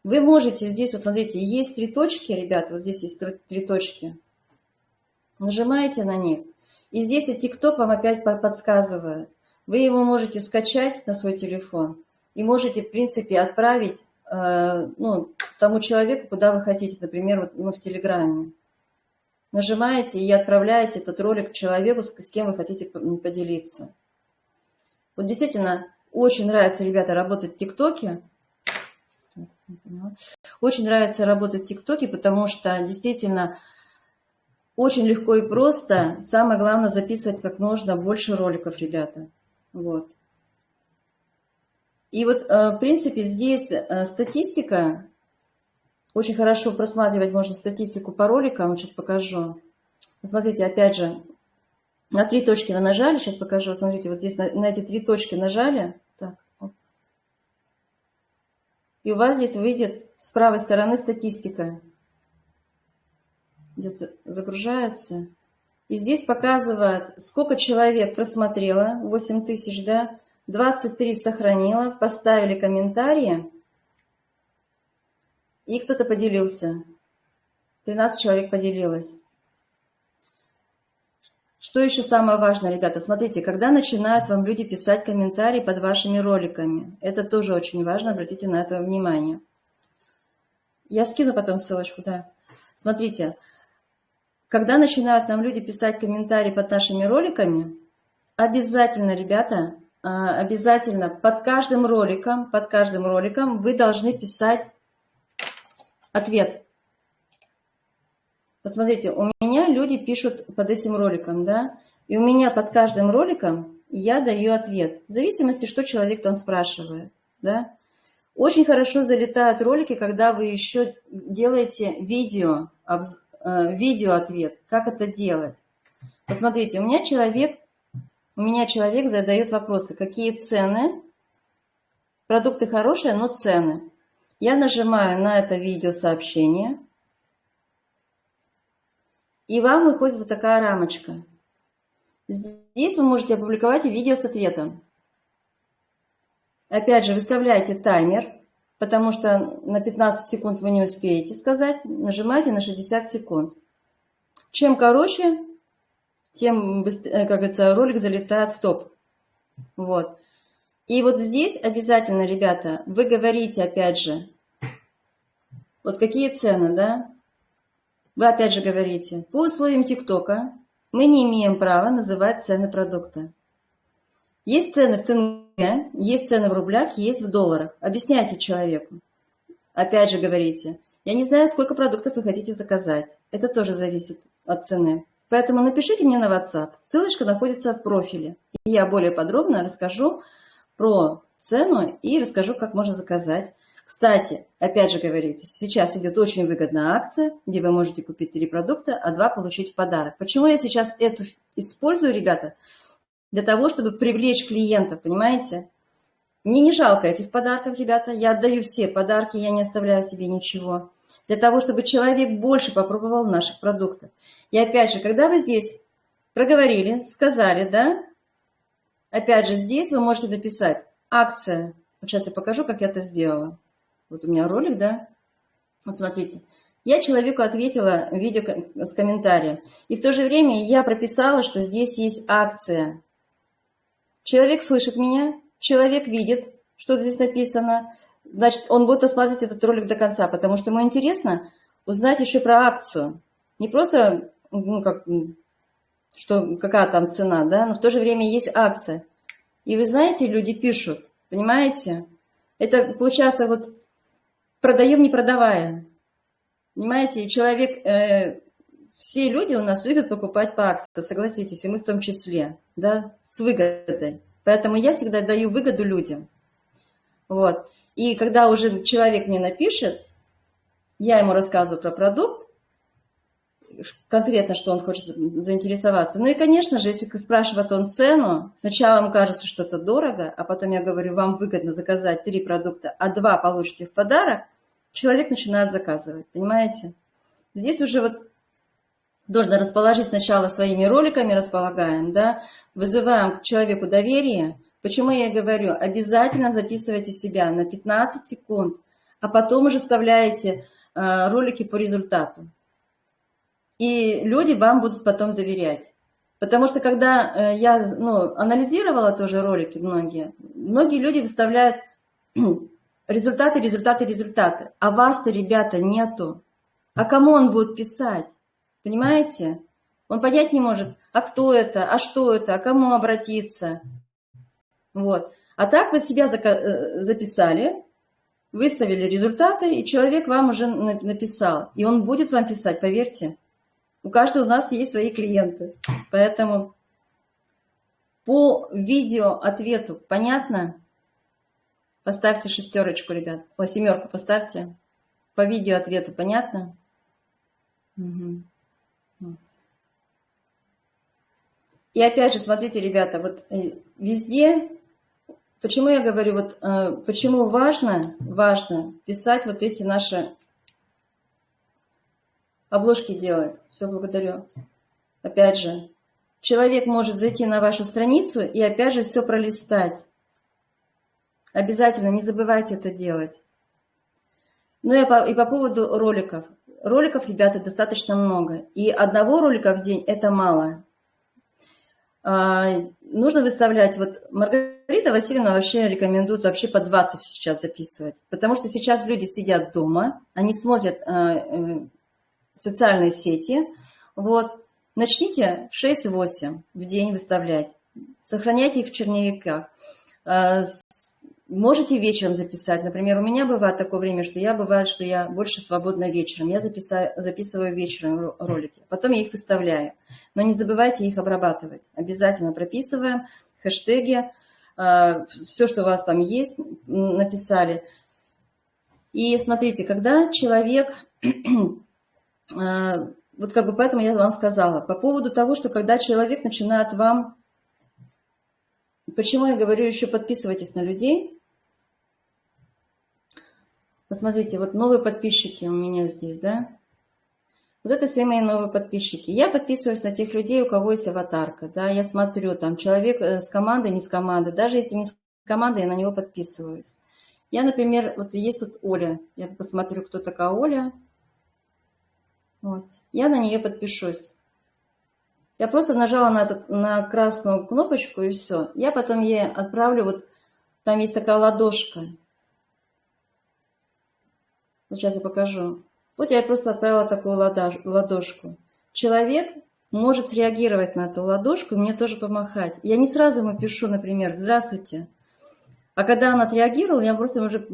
Вы можете здесь, вот смотрите, есть 3 точки, ребята, вот здесь есть 3 точки, нажимаете на них, и здесь и TikTok вам опять подсказывает. Вы его можете скачать на свой телефон и можете, в принципе, отправить тому человеку, куда вы хотите, например, вот, в Телеграме. Нажимаете и отправляете этот ролик человеку, с кем вы хотите поделиться. Вот действительно, очень нравится, ребята, работать в ТикТоке. Очень нравится работать в ТикТоке, потому что действительно очень легко и просто. Самое главное записывать как можно больше роликов, ребята. Вот. И вот, в принципе, здесь статистика. Очень хорошо просматривать можно статистику по роликам. Сейчас покажу. Смотрите, опять же, на 3 точки вы нажали. Сейчас покажу. Смотрите, вот здесь на эти 3 точки нажали. Так. И у вас здесь выйдет с правой стороны статистика. Идет, загружается. И здесь показывает, сколько человек просмотрело, 8000, да, 23 сохранило, поставили комментарии, и кто-то поделился. 13 человек поделилось. Что еще самое важное, ребята? Смотрите, когда начинают вам люди писать комментарии под вашими роликами, это тоже очень важно, обратите на это внимание. Я скину потом ссылочку, да. Смотрите, когда начинают нам люди писать комментарии под нашими роликами, обязательно, ребята, обязательно под каждым роликом вы должны писать ответ. Вот смотрите, у меня люди пишут под этим роликом, да, и у меня под каждым роликом я даю ответ, в зависимости, что человек там спрашивает, да. Очень хорошо залетают ролики, когда вы еще делаете видео-ответ, как это делать. Посмотрите, у меня человек задает вопросы, какие цены, продукты хорошие, но цены. Я нажимаю на это видеосообщение, и вам выходит вот такая рамочка. Здесь вы можете опубликовать видео с ответом. Опять же, выставляйте таймер, потому что на 15 секунд вы не успеете сказать, нажимаете на 60 секунд. Чем короче, тем быстрее, как говорится, ролик залетает в топ. Вот. И вот здесь обязательно, ребята, вы говорите, опять же, вот какие цены, да? Вы опять же говорите, по условиям ТикТока мы не имеем права называть цены продукта. Есть цены в тенге, есть цены в рублях, есть в долларах. Объясняйте человеку. Опять же говорите, я не знаю, сколько продуктов вы хотите заказать. Это тоже зависит от цены. Поэтому напишите мне на WhatsApp. Ссылочка находится в профиле. И я более подробно расскажу про цену и расскажу, как можно заказать. Кстати, опять же говорите, сейчас идет очень выгодная акция, где вы можете купить 3 продукта, а 2 получить в подарок. Почему я сейчас эту использую, ребята? Для того, чтобы привлечь клиентов, понимаете? Мне не жалко этих подарков, ребята. Я отдаю все подарки, я не оставляю себе ничего. Для того, чтобы человек больше попробовал наших продуктов. И опять же, когда вы здесь проговорили, сказали, да, опять же, здесь вы можете написать акция. Вот сейчас я покажу, как я это сделала. Вот у меня ролик, да. Вот смотрите. Я человеку ответила видео с комментарием. И в то же время я прописала, что здесь есть акция. Человек слышит меня, человек видит, что здесь написано. Значит, он будет осматривать этот ролик до конца, потому что ему интересно узнать еще про акцию. Не просто, ну, какая там цена, да, но в то же время есть акция. И вы знаете, люди пишут, понимаете? Это получается вот продаем, не продавая. Понимаете, человек, все люди у нас любят покупать по акции, согласитесь, и мы в том числе, да, с выгодой. Поэтому я всегда даю выгоду людям. Вот. И когда уже человек мне напишет, я ему рассказываю про продукт, конкретно, что он хочет заинтересоваться. Ну и, конечно же, если спрашивает он цену, сначала ему кажется, что это дорого, а потом я говорю, вам выгодно заказать 3 продукта, а 2 получите в подарок, человек начинает заказывать, понимаете? Здесь уже вот должно расположить сначала своими роликами, располагаем, да, вызываем к человеку доверие. Почему я говорю, обязательно записывайте себя на 15 секунд, а потом уже вставляете ролики по результату. И люди вам будут потом доверять. Потому что когда я анализировала тоже ролики многие люди выставляют результаты. А вас-то, ребята, нету. А кому он будет писать? Понимаете? Он понять не может, а кто это, а что это, а кому обратиться. Вот. А так вы себя записали, выставили результаты, и человек вам уже написал. И он будет вам писать, поверьте. У каждого у нас есть свои клиенты. Поэтому по видео ответу понятно? Поставьте 6, ребят. О, 7 поставьте. По видео ответу понятно? Угу. И опять же, смотрите, ребята, вот везде, почему я говорю, вот почему важно писать вот эти наши обложки делать. Все, благодарю. Опять же, человек может зайти на вашу страницу и опять же все пролистать. Обязательно не забывайте это делать. Ну и по поводу роликов. Роликов, ребята, достаточно много. И одного ролика в день это мало. Нужно выставлять, вот Маргарита Васильевна вообще рекомендует вообще по 20 сейчас записывать. Потому что сейчас люди сидят дома, они смотрят социальные сети. Вот. Начните 6-8 в день выставлять. Сохраняйте их в черновиках. Можете вечером записать. Например, у меня бывает такое время, что я больше свободна вечером. Я записываю вечером ролики. Потом я их выставляю. Но не забывайте их обрабатывать. Обязательно прописываем хэштеги. Все, что у вас там есть, написали. И смотрите, когда человек... Вот как бы поэтому я вам сказала. По поводу того, что когда человек начинает вам... Почему я говорю еще подписывайтесь на людей? Посмотрите, вот новые подписчики у меня здесь, да? Вот это все мои новые подписчики. Я подписываюсь на тех людей, у кого есть аватарка, да? Я смотрю, там человек с командой, не с командой. Даже если не с командой, я на него подписываюсь. Я, например, вот есть тут Оля. Я посмотрю, кто такая Оля. Вот. Я на нее подпишусь. Я просто нажала на красную кнопочку и все. Я потом ей отправлю, вот там есть такая ладошка. Вот сейчас я покажу. Вот я просто отправила такую ладошку. Человек может среагировать на эту ладошку и мне тоже помахать. Я не сразу ему пишу, например, «Здравствуйте». А когда он отреагировал, я просто уже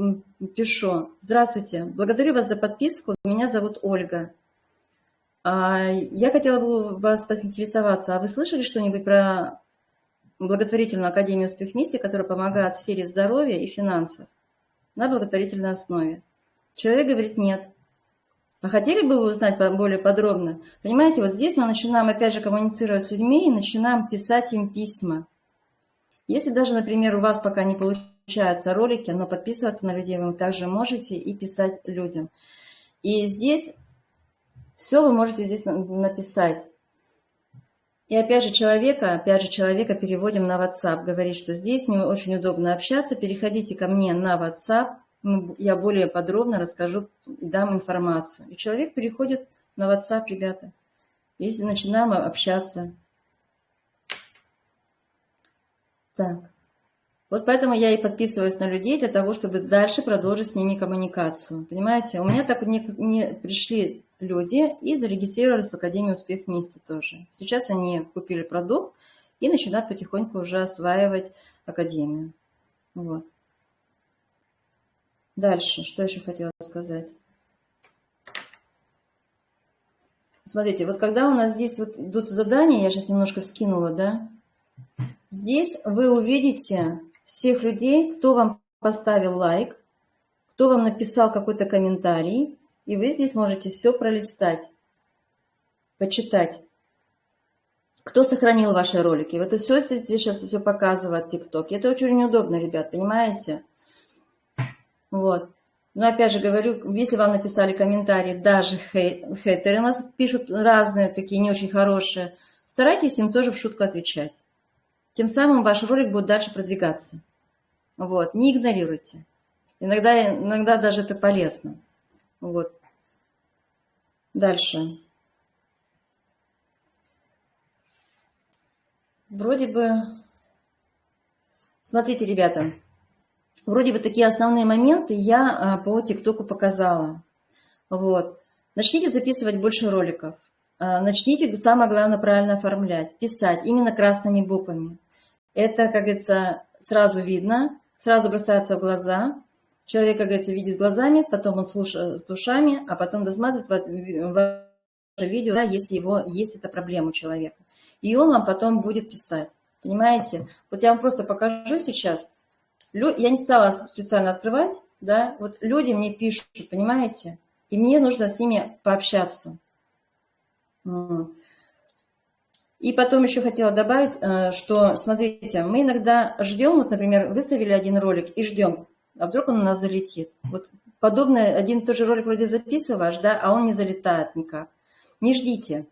пишу: «Здравствуйте, благодарю вас за подписку, меня зовут Ольга. Я хотела бы вас поинтересоваться, а вы слышали что-нибудь про благотворительную академию «Успех вместе», которая помогает в сфере здоровья и финансов на благотворительной основе?» Человек говорит: «Нет». А хотели бы вы узнать более подробно? Понимаете, вот здесь мы начинаем опять же коммуницировать с людьми и начинаем писать им письма. Если даже, например, у вас пока не получаются ролики, но подписываться на людей вы также можете и писать людям. И здесь все вы можете здесь написать. И опять же человека переводим на WhatsApp. Говорит, что здесь не очень удобно общаться. Переходите ко мне на WhatsApp. Я более подробно расскажу и дам информацию. И человек переходит на WhatsApp, ребята. И начинаем общаться. Так. Вот поэтому я и подписываюсь на людей, для того, чтобы дальше продолжить с ними коммуникацию. Понимаете, у меня так не пришли люди и зарегистрировались в Академии «Успех вместе» тоже. Сейчас они купили продукт и начинают потихоньку уже осваивать Академию. Вот. Дальше, что еще хотела сказать? Смотрите, вот когда у нас здесь вот идут задания, я сейчас немножко скинула, да? Здесь вы увидите всех людей, кто вам поставил лайк, кто вам написал какой-то комментарий, и вы здесь можете все пролистать, почитать. Кто сохранил ваши ролики. Вот это все здесь сейчас все показывает TikTok. Это очень удобно, ребят, понимаете? Вот. Но опять же говорю, если вам написали комментарии, даже хейтеры у нас пишут разные такие не очень хорошие, старайтесь им тоже в шутку отвечать. Тем самым ваш ролик будет дальше продвигаться. Вот. Не игнорируйте. Иногда даже это полезно. Вот. Дальше. Вроде бы... Смотрите, ребята. Вроде бы такие основные моменты я по ТикТоку показала. Вот. Начните записывать больше роликов. Начните, самое главное, правильно оформлять. Писать именно красными буквами. Это, как говорится, сразу видно, сразу бросается в глаза. Человек, как говорится, видит глазами, потом он слушает ушами, а потом досматривает ваше видео, да, если есть эта проблема у человека. И он вам потом будет писать. Понимаете? Вот я вам просто покажу сейчас. Я не стала специально открывать, да, вот люди мне пишут, понимаете? И мне нужно с ними пообщаться. И потом еще хотела добавить, что, смотрите, мы иногда ждем, вот, например, выставили один ролик и ждем, а вдруг он у нас залетит. Вот подобное, один и тот же ролик вроде записываешь, да, а он не залетает никак. Не ждите.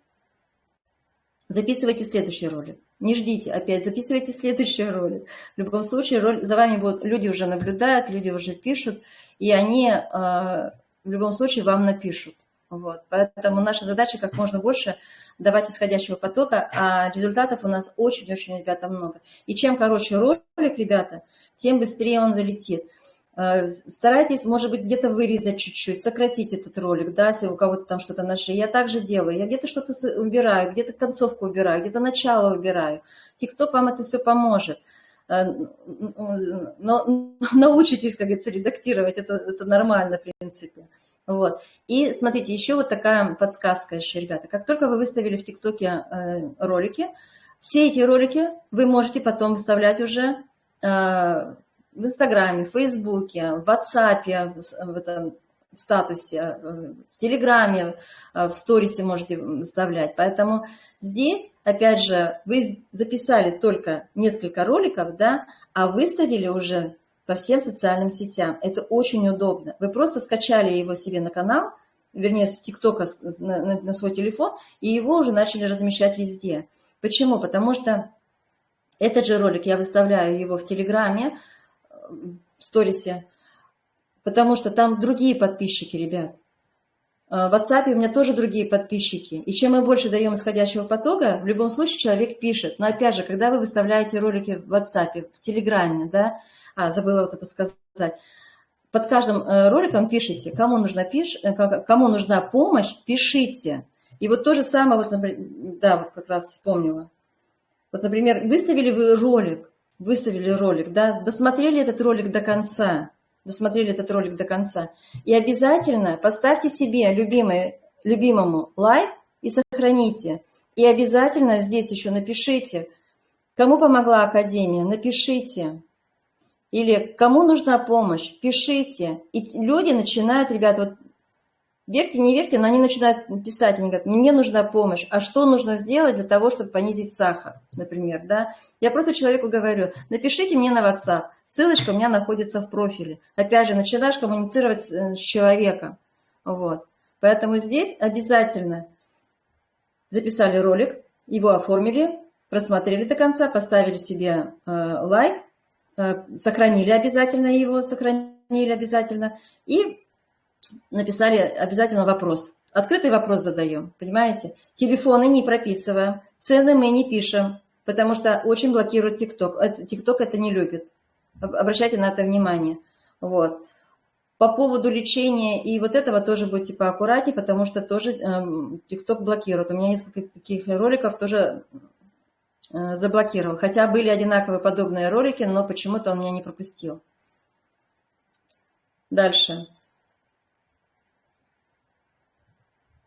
Записывайте следующий ролик. Не ждите, опять записывайте следующий ролик. В любом случае, за вами будут люди уже наблюдают, люди уже пишут, и они в любом случае вам напишут. Вот. Поэтому наша задача как можно больше давать исходящего потока, а результатов у нас очень-очень, ребята, много. И чем короче ролик, ребята, тем быстрее он залетит. Старайтесь, может быть, где-то вырезать чуть-чуть, сократить этот ролик, да, если у кого-то там что-то на шее. Я также делаю. Я где-то что-то убираю, где-то концовку убираю, где-то начало убираю. TikTok вам это все поможет. Но научитесь, как говорится, редактировать. Это нормально, в принципе. Вот. И смотрите, еще вот такая подсказка еще, ребята. Как только вы выставили в ТикТоке ролики, все эти ролики вы можете потом выставлять уже в Инстаграме, в Фейсбуке, в WhatsApp, в этом статусе, в Телеграме, в сторисе можете выставлять. Поэтому здесь, опять же, вы записали только несколько роликов, да, а выставили уже по всем социальным сетям. Это очень удобно. Вы просто скачали его себе на канал, вернее, с ТикТока на свой телефон, и его уже начали размещать везде. Почему? Потому что этот же ролик я выставляю его в Телеграме, в сторисе, потому что там другие подписчики, ребят. В WhatsApp у меня тоже другие подписчики. И чем мы больше даем исходящего потока, в любом случае человек пишет. Но опять же, когда вы выставляете ролики в WhatsApp, в Телеграме, да, забыла вот это сказать, под каждым роликом пишите, кому нужна помощь, пишите. И вот то же самое, вот, например, да, вот как раз вспомнила. Вот, например, выставили ролик, да, досмотрели этот ролик до конца, и обязательно поставьте себе любимому лайк и сохраните. И обязательно здесь еще напишите, кому помогла Академия, напишите. Или кому нужна помощь, пишите. И люди начинают, ребята, вот верьте, не верьте, но они начинают писать, они говорят, мне нужна помощь, а что нужно сделать для того, чтобы понизить сахар, например, да? Я просто человеку говорю, напишите мне на WhatsApp, ссылочка у меня находится в профиле. Опять же, начинаешь коммуницировать с человеком, вот. Поэтому здесь обязательно записали ролик, его оформили, просмотрели до конца, поставили себе лайк, сохранили обязательно и написали обязательно вопрос. Открытый вопрос задаем, понимаете? Телефоны не прописываем, цены мы не пишем, потому что очень блокирует TikTok. TikTok это не любит. Обращайте на это внимание. Вот. По поводу лечения и вот этого тоже будьте поаккуратнее, потому что тоже TikTok блокирует. У меня несколько таких роликов тоже заблокировал. Хотя были одинаковые подобные ролики, но почему-то он меня не пропустил. Дальше.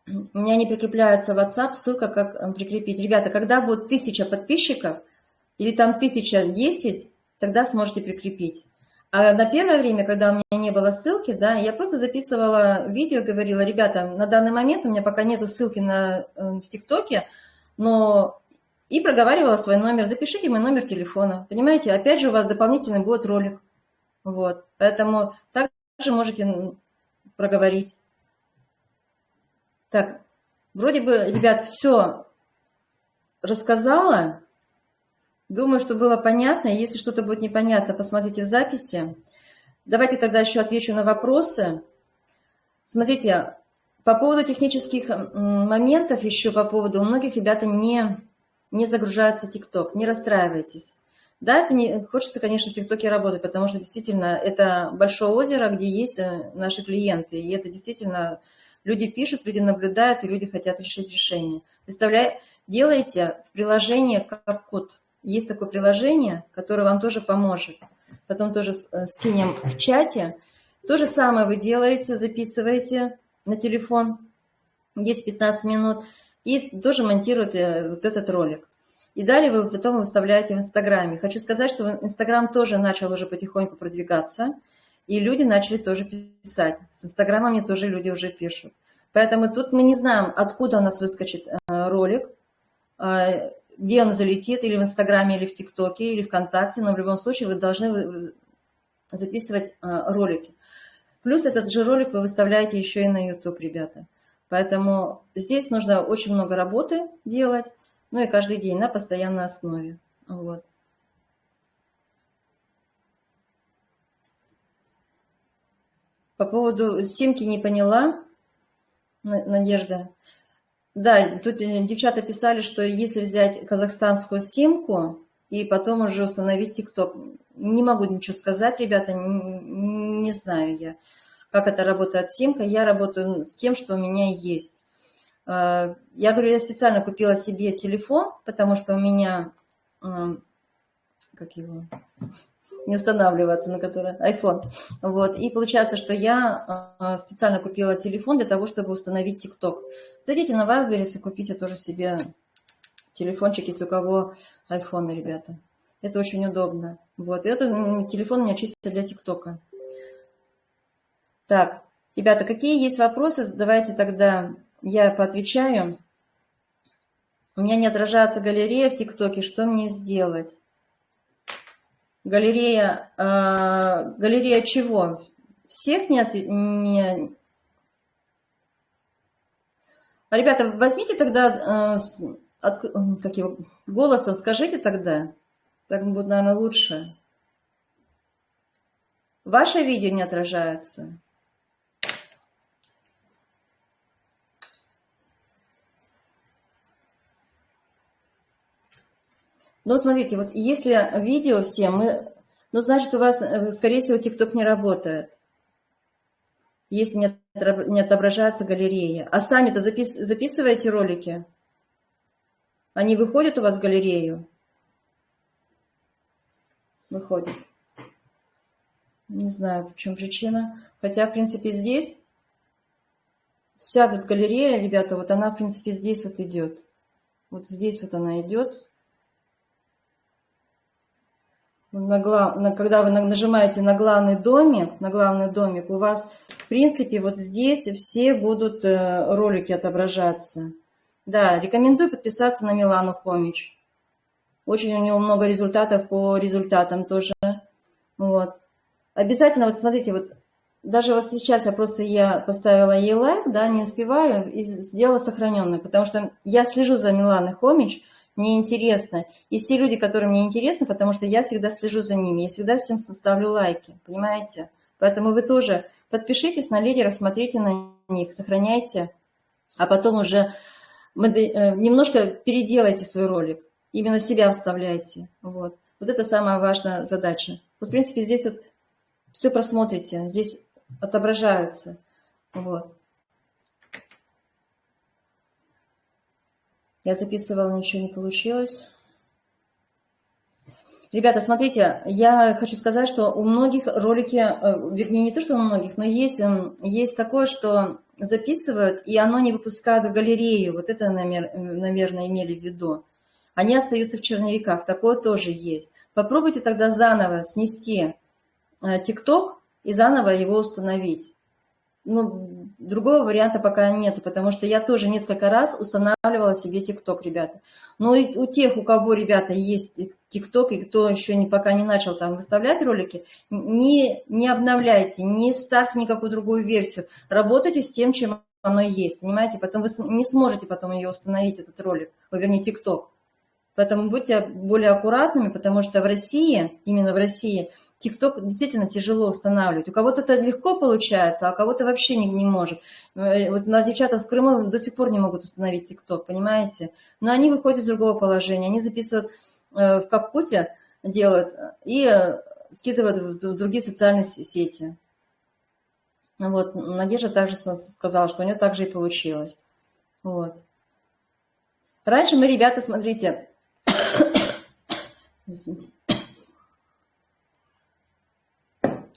У меня не прикрепляется в WhatsApp, ссылка, как прикрепить. Ребята, когда будет 1000 подписчиков или там 1010, тогда сможете прикрепить. А на первое время, когда у меня не было ссылки, да, я просто записывала видео, говорила, ребята, на данный момент у меня пока нету ссылки в ТикТоке, но и проговаривала свой номер. Запишите мой номер телефона. Понимаете, опять же у вас дополнительный будет ролик. Вот. Поэтому также можете проговорить. Так, вроде бы, ребят, все рассказала. Думаю, что было понятно. Если что-то будет непонятно, посмотрите в записи. Давайте тогда еще отвечу на вопросы. Смотрите, по поводу технических моментов еще, у многих ребята не загружается TikTok, не расстраивайтесь. Да, хочется, конечно, в ТикТоке работать, потому что действительно это большое озеро, где есть наши клиенты. И это действительно люди пишут, люди наблюдают, и люди хотят решить решение. Делайте в приложении кап-код. есть такое приложение, которое вам тоже поможет. Потом тоже скинем в чате. То же самое вы делаете, записываете на телефон 10-15 минут и тоже монтируете вот этот ролик. И далее вы потом выставляете в Инстаграме. Хочу сказать, что Инстаграм тоже начал уже потихоньку продвигаться, и люди начали тоже писать. С Инстаграма мне тоже люди уже пишут. Поэтому тут мы не знаем, откуда у нас выскочит ролик, где он залетит, или в Инстаграме, или в ТикТоке, или ВКонтакте, но в любом случае вы должны записывать ролики. Плюс этот же ролик вы выставляете еще и на YouTube, ребята. Поэтому здесь нужно очень много работы делать, ну и каждый день на постоянной основе. Вот. По поводу симки не поняла, Надежда. Да, тут девчата писали, что если взять казахстанскую симку и потом уже установить ТикТок. Не могу ничего сказать, ребята, не знаю я, как это работает симка. Я работаю с тем, что у меня есть. Я говорю, я специально купила себе телефон, потому что у меня, как его, не устанавливаться, на который, iPhone. Вот. И получается, что я специально купила телефон для того, чтобы установить ТикТок. Зайдите на Wildberries и купите тоже себе телефончик, если у кого iPhone, ребята. Это очень удобно. Вот. И этот телефон у меня чисто для ТикТока. Так, ребята, какие есть вопросы? Давайте тогда я поотвечаю. У меня не отражается галерея в ТикТоке. Что мне сделать? Галерея, галерея чего? Всех не... Ребята, возьмите тогда голосом, скажите тогда. Так будет, наверное, лучше. Ваше видео не отражается. Ну, смотрите, вот если видео все, ну, значит, у вас, скорее всего, ТикТок не работает, если не отображается галерея. А сами-то записываете ролики? Они выходят у вас в галерею? Выходят. Не знаю, в чем причина. Хотя, в принципе, здесь вся вот галерея, ребята, вот она, в принципе, здесь вот идет. Вот здесь вот она идет. Когда вы нажимаете на главный домик, у вас, в принципе, вот здесь все будут ролики отображаться. Да, рекомендую подписаться на Милану Хомич. Очень у него много результатов по результатам тоже. Вот. Обязательно, вот смотрите, вот даже вот сейчас я поставила ей лайк, да, не успеваю, и сделала сохраненную, потому что я слежу за Миланой Хомич, мне интересно. И все люди, которые мне интересны, потому что я всегда слежу за ними, я всегда всем ставлю лайки, понимаете? Поэтому вы тоже подпишитесь на лидеров, смотрите на них, сохраняйте, а потом уже немножко переделайте свой ролик, именно себя вставляйте. Вот. Вот это самая важная задача. Вот, в принципе, здесь вот все просмотрите, здесь отображаются. Вот. Я записывала, ничего не получилось. Ребята, смотрите, я хочу сказать, что у многих ролики, вернее, не то, что у многих, но есть такое, что записывают, и оно не выпускают в галерею. Вот это, наверное, имели в виду. Они остаются в черновиках, такое тоже есть. Попробуйте тогда заново снести ТикТок и заново его установить. Ну, другого варианта пока нету, потому что я тоже несколько раз устанавливала себе ТикТок, ребята. Но и у тех, у кого, ребята, есть ТикТок, и кто еще пока не начал там выставлять ролики, не обновляйте, не ставьте никакую другую версию. Работайте с тем, чем оно есть, понимаете? Потом вы не сможете потом ее установить, этот ролик, вернее, ТикТок. Поэтому будьте более аккуратными, потому что в России, именно в России, ТикТок действительно тяжело устанавливать. У кого-то это легко получается, а у кого-то вообще не может. Вот у нас девчата в Крыму до сих пор не могут установить ТикТок, понимаете? Но они выходят из другого положения. Они записывают в капкуте, делают и скидывают в другие социальные сети. Вот. Надежда также сказала, что у нее так же и получилось. Вот. Раньше мы, ребята, смотрите, Извините.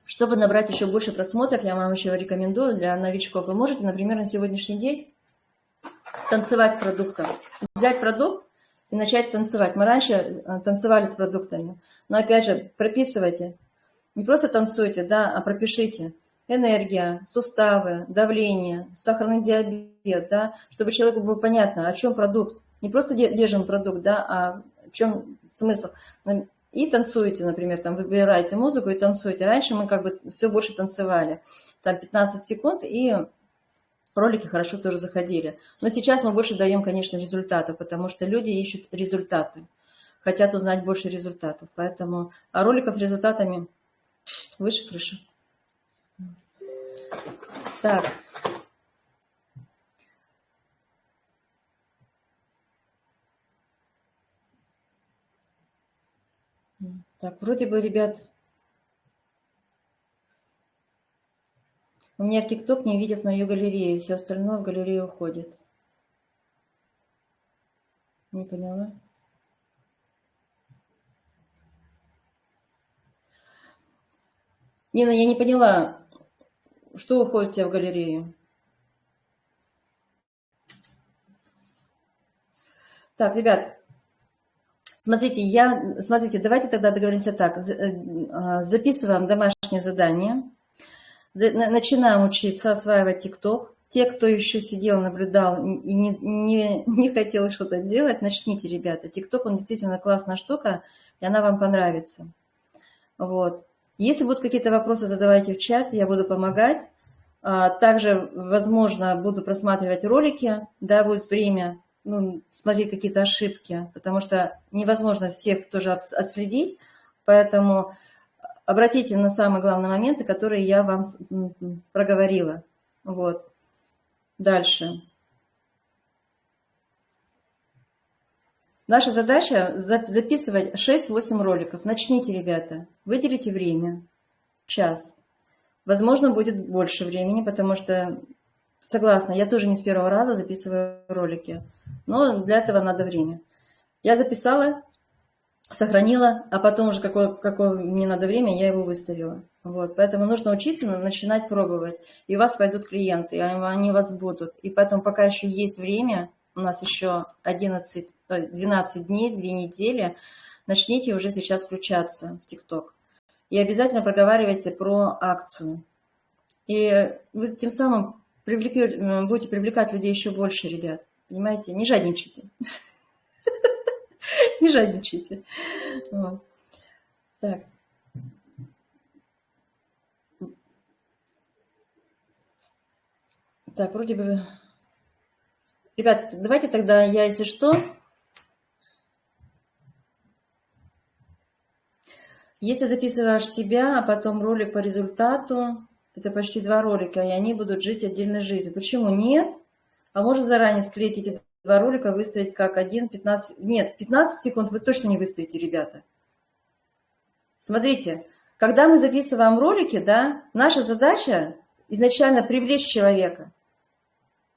Чтобы набрать еще больше просмотров, я вам еще рекомендую для новичков. Вы можете, например, на сегодняшний день танцевать с продуктом. Взять продукт и начать танцевать. Мы раньше танцевали с продуктами. Но опять же, прописывайте. Не просто танцуйте, да, а пропишите. Энергия, суставы, давление, сахарный диабет, да, чтобы человеку было понятно, о чем продукт. Не просто держим продукт, да, а в чем смысл. И танцуете, например, там выбираете музыку и танцуете. Раньше мы как бы все больше танцевали. Там 15 секунд, и ролики хорошо тоже заходили. Но сейчас мы больше даем, конечно, результатов, потому что люди ищут результаты, хотят узнать больше результатов. Поэтому, а роликов с результатами выше крыши. Так. Так, вроде бы, ребят, у меня в ТикТок не видят мою галерею, все остальное в галерею уходит. Не поняла. Нина, я не поняла, что уходит у тебя в галерею. Так, ребят, смотрите, давайте тогда договоримся так. Записываем домашнее задание. Начинаем учиться осваивать ТикТок. Те, кто еще сидел, наблюдал и не хотел что-то делать, начните, ребята. ТикТок, он действительно классная штука, и она вам понравится. Вот. Если будут какие-то вопросы, задавайте в чат, я буду помогать. Также, возможно, буду просматривать ролики, да, будет время, смотреть какие-то ошибки, потому что невозможно всех тоже отследить, поэтому обратите на самые главные моменты, которые я вам проговорила. Вот. Дальше. Наша задача записывать 6-8 роликов. Начните, ребята, выделите время, час. Возможно, будет больше времени, потому что, согласна, я тоже не с первого раза записываю ролики, но для этого надо время. Я записала, сохранила, а потом уже какое мне надо время, я его выставила. Вот, поэтому нужно учиться, начинать пробовать. И у вас пойдут клиенты, они у вас будут. И поэтому пока еще есть время, у нас еще 12 дней, 2 недели, начните уже сейчас включаться в ТикТок. И обязательно проговаривайте про акцию. И вы тем самым будете привлекать людей еще больше, ребят. Понимаете? Не жадничайте. Не жадничайте. Так. Так, вроде бы... Ребят, давайте тогда я, если что... Если записываешь себя, а потом ролик по результату, это почти 2 ролика, и они будут жить отдельной жизнью. Почему нет? А можно заранее склеить эти 2 ролика, выставить как один, 15... Нет, 15 секунд вы точно не выставите, ребята. Смотрите, когда мы записываем ролики, да, наша задача изначально привлечь человека.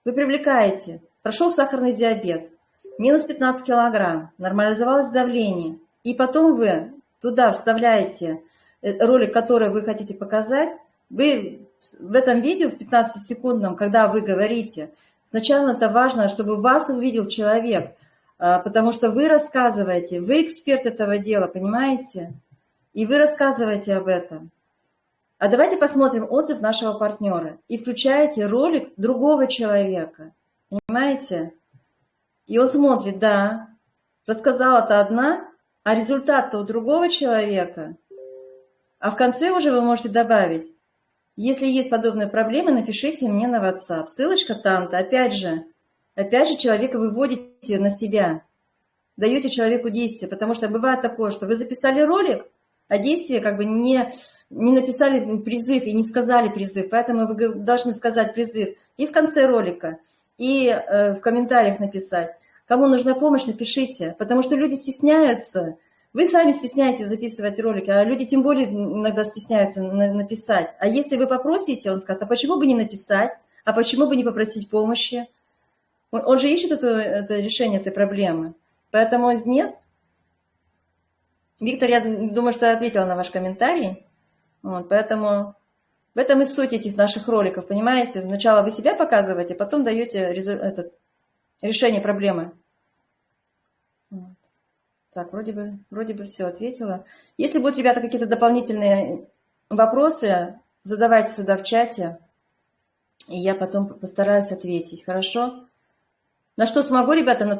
Вы привлекаете, прошел сахарный диабет, минус 15 килограмм, нормализовалось давление, и потом вы туда вставляете ролик, который вы хотите показать. Вы в этом видео, в 15-секундном, когда вы говорите, сначала это важно, чтобы вас увидел человек, потому что вы рассказываете, вы эксперт этого дела, понимаете? И вы рассказываете об этом. А давайте посмотрим отзыв нашего партнера. И включаете ролик другого человека. Понимаете? И он смотрит, да, рассказала-то одна, а результат-то у другого человека. А в конце уже вы можете добавить, если есть подобные проблемы, напишите мне на WhatsApp. Ссылочка там-то. Опять же, человека выводите на себя. Даете человеку действие. Потому что бывает такое, что вы записали ролик, а действие как бы не написали призыв и не сказали призыв. Поэтому вы должны сказать призыв и в конце ролика, и в комментариях написать. Кому нужна помощь, напишите. Потому что люди стесняются. Вы сами стесняетесь записывать ролики, а люди тем более иногда стесняются написать. А если вы попросите, он скажет, а почему бы не написать, а почему бы не попросить помощи? Он же ищет это решение этой проблемы. Поэтому нет. Виктор, я думаю, что я ответила на ваш комментарий. Вот, поэтому в этом и суть этих наших роликов, понимаете? Сначала вы себя показываете, потом даете решение проблемы. Вот. Так, вроде бы все ответила. Если будут, ребята, какие-то дополнительные вопросы, задавайте сюда в чате, и я потом постараюсь ответить. Хорошо? На что смогу, ребята, на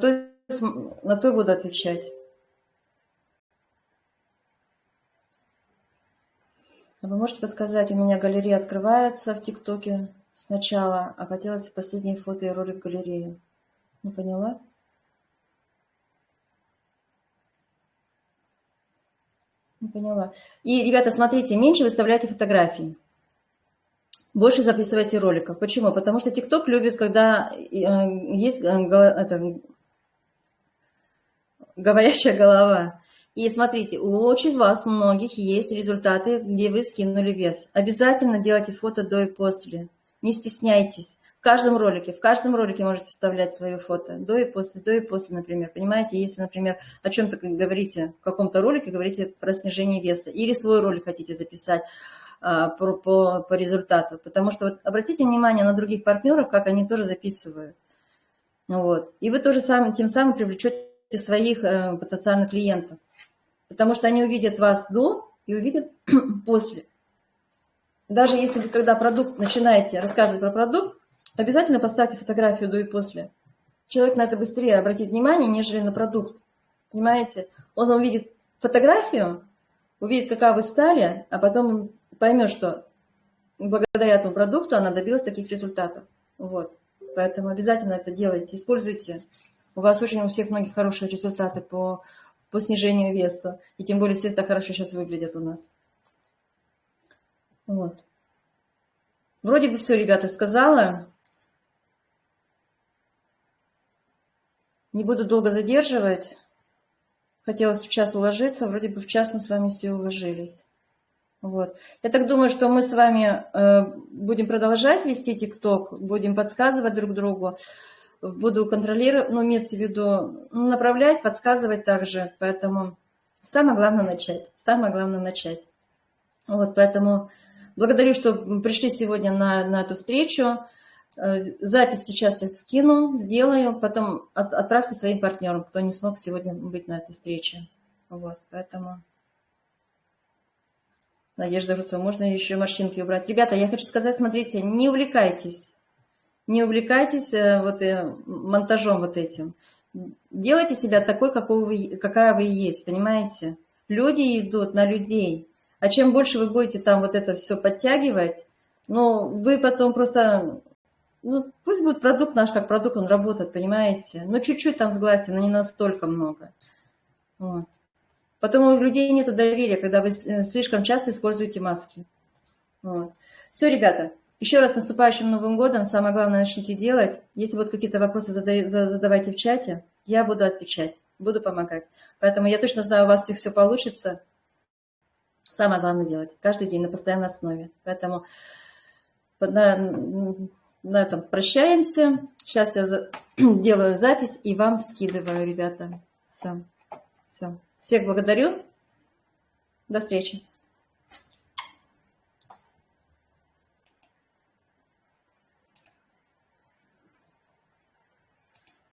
то буду отвечать. А вы можете подсказать, у меня галерея открывается в ТикТоке сначала, а хотелось последние фото и ролик в галерею. Не поняла? Не поняла. И, ребята, смотрите, меньше выставляйте фотографий. Больше записывайте роликов. Почему? Потому что ТикТок любит, когда есть говорящая голова. И смотрите, у очень вас многих есть результаты, где вы скинули вес. Обязательно делайте фото до и после. Не стесняйтесь. В каждом ролике можете вставлять свое фото. До и после, например. Понимаете, если, например, о чем-то говорите, в каком-то ролике говорите про снижение веса. Или свой ролик хотите записать по результату. Потому что вот обратите внимание на других партнеров, как они тоже записывают. Вот. И вы тоже тем самым привлечете своих потенциальных клиентов. Потому что они увидят вас до и увидят после. Даже если вы, когда продукт начинаете рассказывать про продукт, обязательно поставьте фотографию до и после. Человек на это быстрее обратит внимание, нежели на продукт. Понимаете? Он увидит фотографию, увидит, какая вы стали, а потом поймет, что благодаря этому продукту она добилась таких результатов. Вот. Поэтому обязательно это делайте, используйте. У вас очень у всех многих хорошие результаты по снижению веса. И тем более все это хорошо сейчас выглядят у нас. Вот. Вроде бы все, ребята, сказала. Не буду долго задерживать. Хотелось в час уложиться. Вроде бы в час мы с вами все уложились. Вот. Я так думаю, что мы с вами будем продолжать вести ТикТок, будем подсказывать друг другу. Буду контролировать, ну, имеется в виду, направлять, подсказывать также. Поэтому самое главное начать. Самое главное начать. Вот, поэтому благодарю, что пришли сегодня на эту встречу. Запись сейчас я скину, сделаю, потом отправьте своим партнерам, кто не смог сегодня быть на этой встрече. Вот, поэтому... Надежда Русова, можно еще морщинки убрать. Ребята, я хочу сказать, смотрите, не увлекайтесь. Не увлекайтесь монтажом вот этим. Делайте себя такой, какая вы есть, понимаете? Люди идут на людей. А чем больше вы будете там вот это все подтягивать, ну, вы потом просто... Ну, пусть будет продукт наш, как продукт, он работает, понимаете? Ну, чуть-чуть там сглазьте, но не настолько много. Вот. Потом у людей нет доверия, когда вы слишком часто используете маски. Вот. Все, ребята, еще раз с наступающим Новым годом. Самое главное, начните делать. Если будут какие-то вопросы, задавайте в чате. Я буду отвечать, буду помогать. Поэтому я точно знаю, у вас всех все получится. Самое главное делать каждый день на постоянной основе. Поэтому на этом прощаемся. Сейчас я делаю запись и вам скидываю, ребята. Все. Всех благодарю. До встречи.